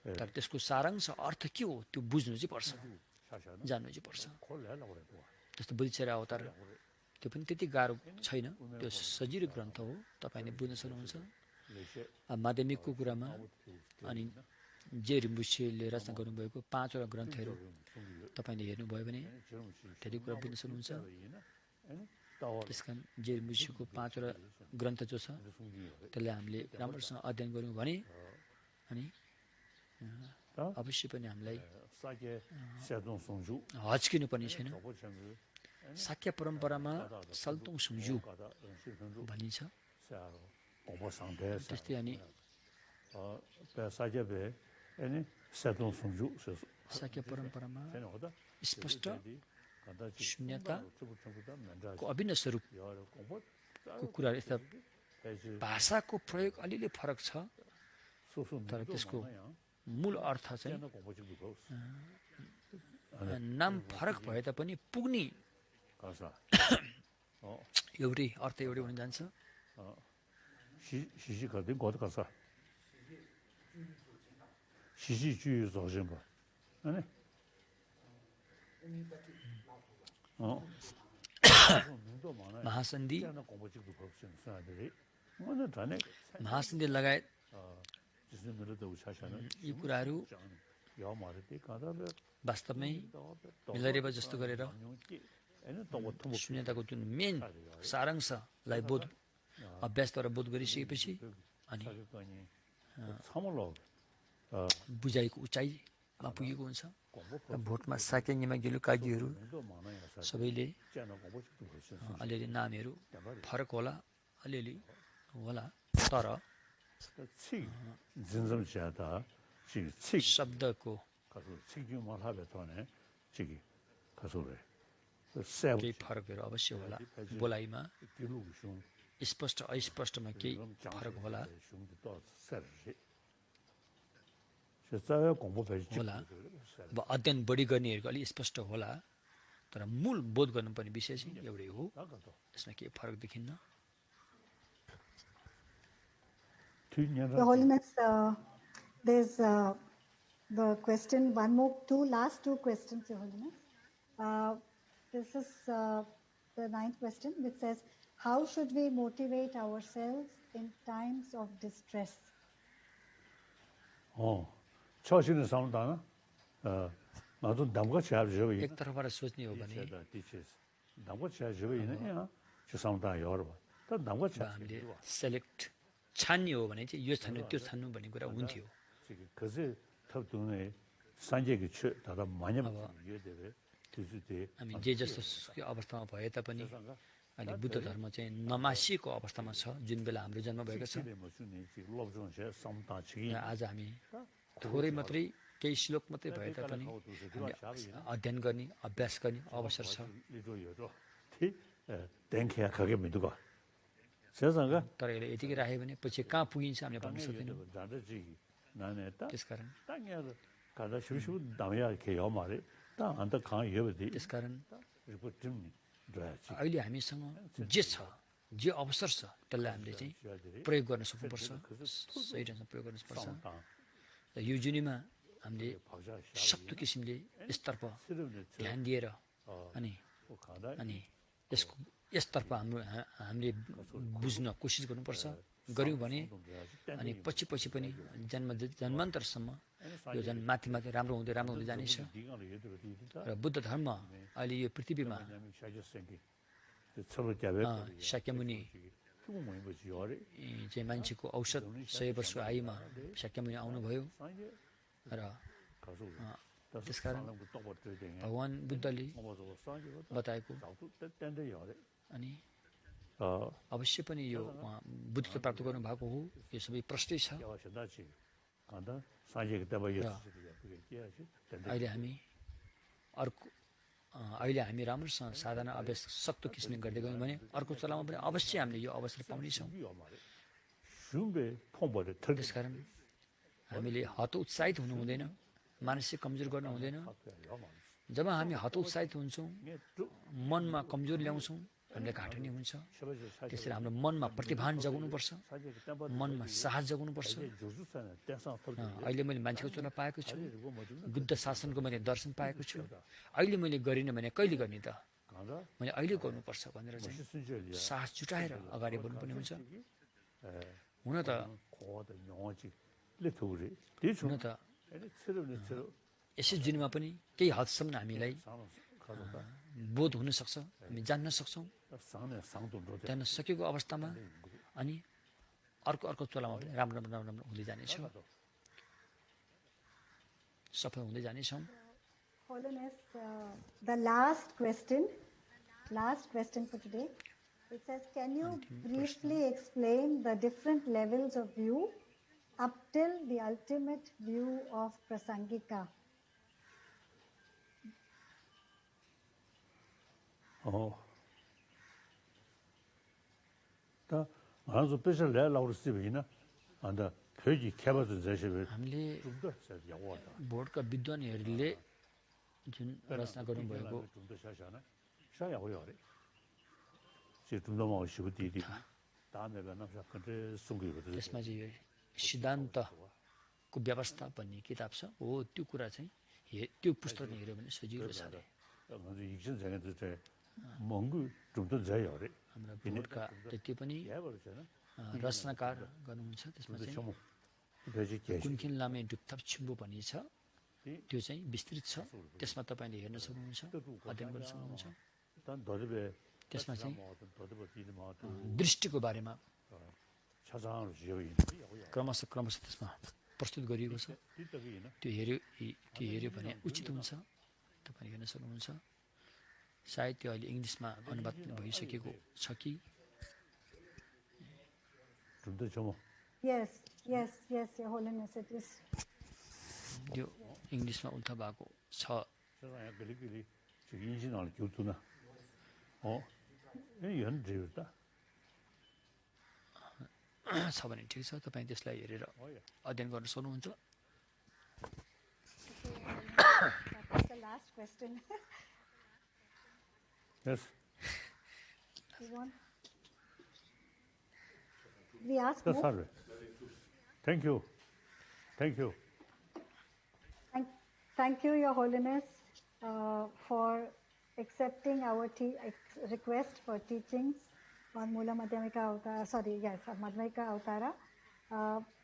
तर त्यसको सारांश अर्थ के हो त्यो बुझ्नु चाहिँ पर्छ जान्नु चाहिँ पर्छ जस्तो बुद्धिचर्या अवतार त्यो पनि त्यति गाह्रो छैन त्यो सजिलो ग्रन्थ हो तपाईँले बुझ्न सक्नुहुन्छ माध्यमिकको कुरामा अनि जे रिम्बुछेले रचना गर्नुभएको 5 वटा ग्रन्थहरू तपाईँले हेर्नुभयो भने धेरै कुरा बुझ्न सक्नुहुन्छ त्यसकारण जे रिम्बुछेको 5 वटा ग्रन्थ जो छ त्यसलाई हामीले राम्रोसँग अध्ययन गऱ्यौँ भने अनि अवश्य पनि हामीलाई हच्किनु पर्ने छैन शाक्य परम्परामा सल्तोङ सुङजु भनिन्छ त्यस्तै अनि शाक्य परम्परामा स्पष्ट शून्यताको अभिन्न स्वरूपको कुराहरू यस्ता भाषाको प्रयोग अलिअलि फरक छ तर त्यसको मूल अर्थ चाहिँ नाम फरक भए तापनि पुग्ने एउटै अर्थ एउटै हुन जान्छ महासन्धि लगायत यी कुराहरू वास्तवमै मिलरेबा जस्तो गरेर शून्यताको जुन मेन सारांशलाई बोध अभ्यासद्वारा बोध गरिसकेपछि अनि बुझाइको उचाइमा पुगेको हुन्छ भोटमा साकेङ्गीमा गेलु कागीहरू सबैले अलिअलि नामहरू फरक होला अलिअलि होला तर शब्दको केही फरकहरू अवश्य होला बोलाइमा स्पष्ट अस्पष्टमा केही फरक होला होला अब अध्ययन बढी गर्नेहरूको अलिक स्पष्ट होला तर मूल बोध गर्नुपर्ने विषय चाहिँ एउटै हो यसमा केही फरक देखिन्न Your Holiness, there's the question, last two questions, Your Holiness. This is the 9th question, which says, how should we motivate ourselves in times of distress? एक तर्फबाट सोच्ने हो भने हामीले सेलेक्ट छान्ने हो भने चाहिँ यो छान्नु त्यो छान्नु भन्ने कुरा हुन्थ्यो हामी जे जस्तो अवस्थामा भए तापनि अहिले बुद्ध धर्म चाहिँ नमासिएको अवस्थामा छ जुन बेला हाम्रो जन्म भएको छ आज हामी थोरै मात्रै केही श्लोक मात्रै भए तापनि अध्ययन गर्ने अभ्यास गर्ने अवसर छ तर यसले यतिकै राख्यो भने पछि कहाँ पुगिन्छ हामीले भन्न सक्दैनौँ त्यसकारण अहिले हामीसँग जे छ जे अवसर छ त्यसलाई हामीले चाहिँ प्रयोग गर्न सक्नुपर्छ सही ढङ्गमा प्रयोग गर्नुपर्छ यो जुनीमा हामीले सक्दो किसिमले यसतर्फ ध्यान दिएर अनि यसतर्फ हामीले बुझ्न कोसिस गर्नुपर्छ गऱ्यौँ भने अनि पछि पनि जन्मान्तरसम्म यो झन् माथि राम्रो हुँदै जानेछ र बुद्ध धर्म अहिले यो पृथ्वीमा शाक्यमुनि चाहिँ मान्छेको औसत 100 वर्ष आयुमा शाक्यमुनि आउनुभयो र त्यसकारण भगवान बुद्धले बताएको अनि अवश्य पनि यो बुद्धित्व प्राप्त गर्नु भएको हो यो सबै प्रष्टै छ अहिले हामी राम्रोसँग साधना अभ्यास सक्दो किसिमले गर्दै गयौँ भने अर्को चलामा पनि अवश्य हामीले यो अवसर पाउनेछौँ त्यसकारण हामीले हतोत्साहित हुनु हुँदैन मानसिक कमजोर गर्नु हुँदैन जब हामी हतोत्साहित हुन्छौँ मनमा कमजोर ल्याउँछौँ हामीले घाटा नै हुन्छ त्यसरी हाम्रो मनमा प्रतिभान जगाउनुपर्छ मनमा साहस जगाउनुपर्छ अहिले मैले मान्छेको चोला पाएको छु बुद्ध शासनको मैले दर्शन पाएको छु अहिले मैले गरिनँ भने कहिले गर्ने त मैले अहिले गर्नुपर्छ भनेर चाहिँ साहस जुटाएर अगाडि बढ्नुपर्ने हुन्छ हुन त यसै जुनमा पनि केही हदसम्म हामीलाई बोध हुन सक्छ हामी जान्न सक्छौँ जान्न सकेको अवस्थामा अनि अर्को चोलामा पनि राम्रो हुँदै जानेछ सफल हुँदै जानेछौँ Holiness, the last question for today. It says, can you briefly explain the different levels of view up till the ultimate view of Prasangika? हामीले बोर्डका विद्वानहरूले जुन रचना गर्नुभएको त्यसमा चाहिँ यो सिद्धान्तको व्यवस्था भन्ने किताब छ हो त्यो कुरा चाहिँ त्यो पुस्तक हेऱ्यो भने सजिलो छ अरे हाम्रो बोर्डका त्यति पनि रचनाकार गर्नुहुन्छ त्यसमा चाहिँ कुनकिन लामे डुप्थाप छिम्बो भन्ने छ त्यो चाहिँ विस्तृत छ त्यसमा तपाईँले हेर्न सक्नुहुन्छ अध्ययन गर्न सक्नुहुन्छ त्यसमा चाहिँ दृष्टिको बारेमा क्रमशः त्यसमा प्रस्तुत गरिएको छ त्यो हेऱ्यो भने उचित हुन्छ तपाईँले हेर्न सक्नुहुन्छ सायद त्यो अहिले इङ्ग्लिसमा अनुवाद भइसकेको छ कि Yes, Your Holiness, it is. यो इङ्ग्लिसमा उल्था भएको छ भने ठिक छ तपाईँ त्यसलाई हेरेर अध्ययन गर्न सक्नुहुन्छ That's the last question. Yes. We ask more. Sorry. Thank you. Thank you, Your Holiness, for accepting our request for teachings on Mula Madhyamika Avtara. Madhyamika Avtara.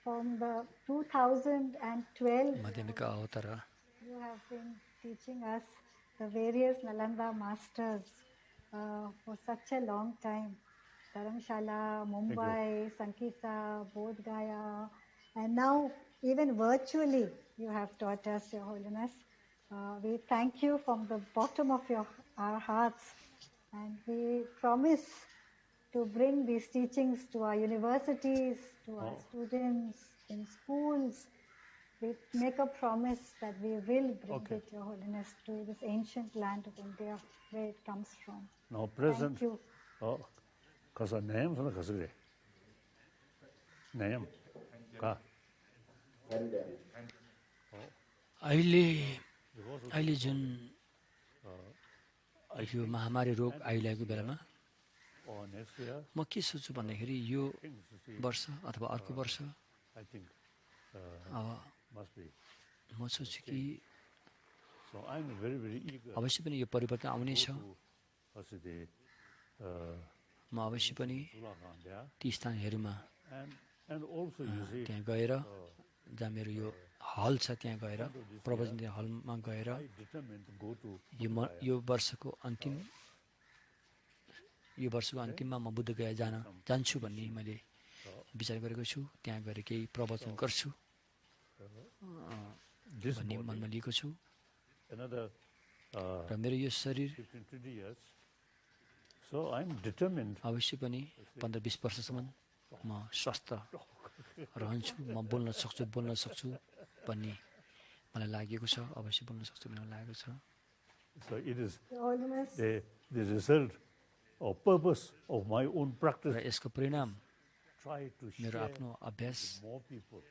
From the 2012, Madhyamika Avtara. You have been teaching us the various Nalanda masters for such a long time. Dharamshala, Mumbai, Sankesa, Bodh Gaya, and now even virtually you have taught us, Your Holiness. We thank you from the bottom of our hearts, and we promise to bring these teachings to our universities, to our students in schools. We make a promise that we will bring it, Your Holiness, to this ancient land of India where it comes from. Now, present. Thank you. 가서 내용 하나 가서 그래. 내용 가. अहिले जुन यो महामारी रोग आइरहेको बेलामा म के सोच्छु भन्दाखेरि यो वर्ष अथवा अर्को वर्ष म सोच्छु कि अवश्य पनि यो परिवर्तन आउने छ म अवश्य पनि ती स्थानहरूमा त्यहाँ गएर जहाँ मेरो यो हल छ त्यहाँ गएर प्रवचन दिने हलमा गएर यो वर्षको अन्तिममा म बुद्धगया जान्छु भन्ने मैले विचार गरेको छु। त्यहाँ गएर केही प्रवचन गर्छु भन्ने मनमा लिएको छु। र मेरो यो शरीर अवश्य पनि 15-20 वर्षसम्म म स्वस्थ रहन्छु, म बोल्न सक्छु भन्ने मलाई लागेको छ। अवश्य बोल्न सक्छु भन्ने लागेको छ। So it is the result or purpose of my own practice. र यसको परिणाम Try to share मेरो आफ्नो अभ्यास with more people.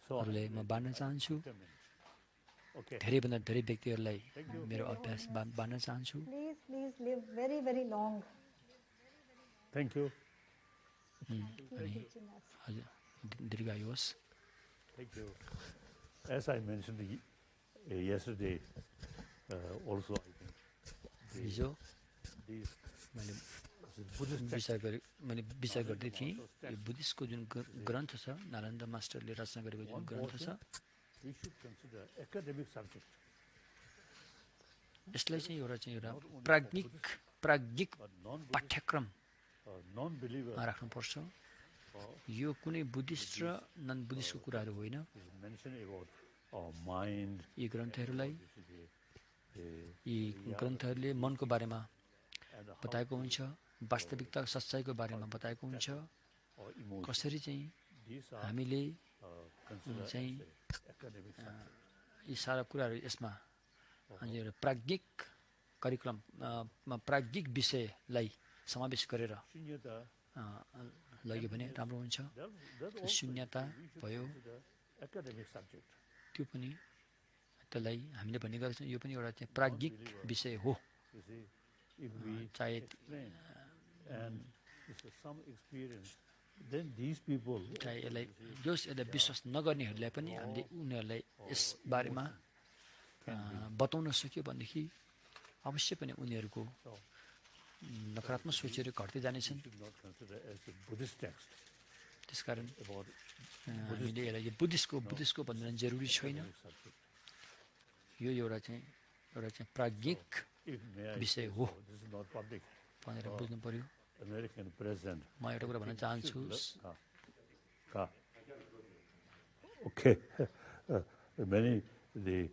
So हरूले म बाँड्न चाहन्छु। okay. धेरैभन्दा धेरै व्यक्तिहरूलाई मेरो अभ्यास बाँड्न चाहन्छु। Please live very, very long. Thank you. अनि हजुर दीर्घायु होस्। Thank you. As I mentioned yesterday, also I think हिजो these मैले Buddhist मैले विचार गर्दै थिएँ, यो बुद्धिस्टको जुन ग्रन्थ छ, नालन्दा मास्टरले रचना गरेको जुन ग्रन्थ छ, we should consider academic subject. यसलाई चाहिँ एउटा प्राज्ञिक पाठ्यक्रममा Non-believer राख्नुपर्छ। यो कुनै बुद्धिस्ट र नन बुद्धिस्टको कुराहरू होइन। is mentioned about our mind. यी ग्रन्थहरूले मनको बारेमा बताएको हुन्छ, वास्तविकता सच्चाइको बारेमा बताएको हुन्छ। Or emotion. कसरी चाहिँ These are हामीले considered चाहिँ as academic subject. यी सारा कुराहरू यसमा एउटा प्राज्ञिक करिकुलममा प्राज्ञिक विषयलाई समावेश गरेर Shunyata, लग्यो भने राम्रो हुन्छ। शून्यता भयो, academic subject. त्यो पनि त्यसलाई हामीले भन्ने गर्छौँ यो पनि एउटा चाहिँ प्राज्ञिक विषय हो। You see, if we चाहे explain and this is some experience, then these people चाहे यसलाई विश्वास नगर्नेहरूलाई पनि हामीले उनीहरूलाई यस बारेमा बताउन सक्यो भनेदेखि अवश्य पनि उनीहरूको नकारात्मक सोचहरू घट्दै जानेछन्। should not consider as a Buddhist text त्यसकारण about हामीले यसलाई यो बुद्धिस्टको भन्दा जरुरी छैन। subject. यो एउटा चाहिँ प्राज्ञिक If may I विषय say हो so, this is not public. भनेर बुझ्नु पर्यो। American president. म एउटा कुरा भन्न चाहन्छु। Okay, many the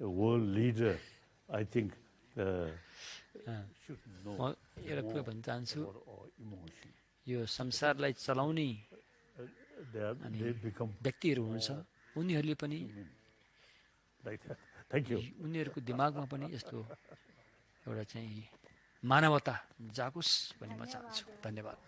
world leader, I think, should know म एउटा कुरा भन्न चाहन्छु, about our emotion. यो संसारलाई चलाउने They become व्यक्तिहरू हुनुहुन्छ, उनीहरूले पनि like that. Thank you. उनीहरूको दिमागमा पनि यस्तो एउटा चाहिँ मानवता जागोस् भन्ने म चाहन्छु। धन्यवाद।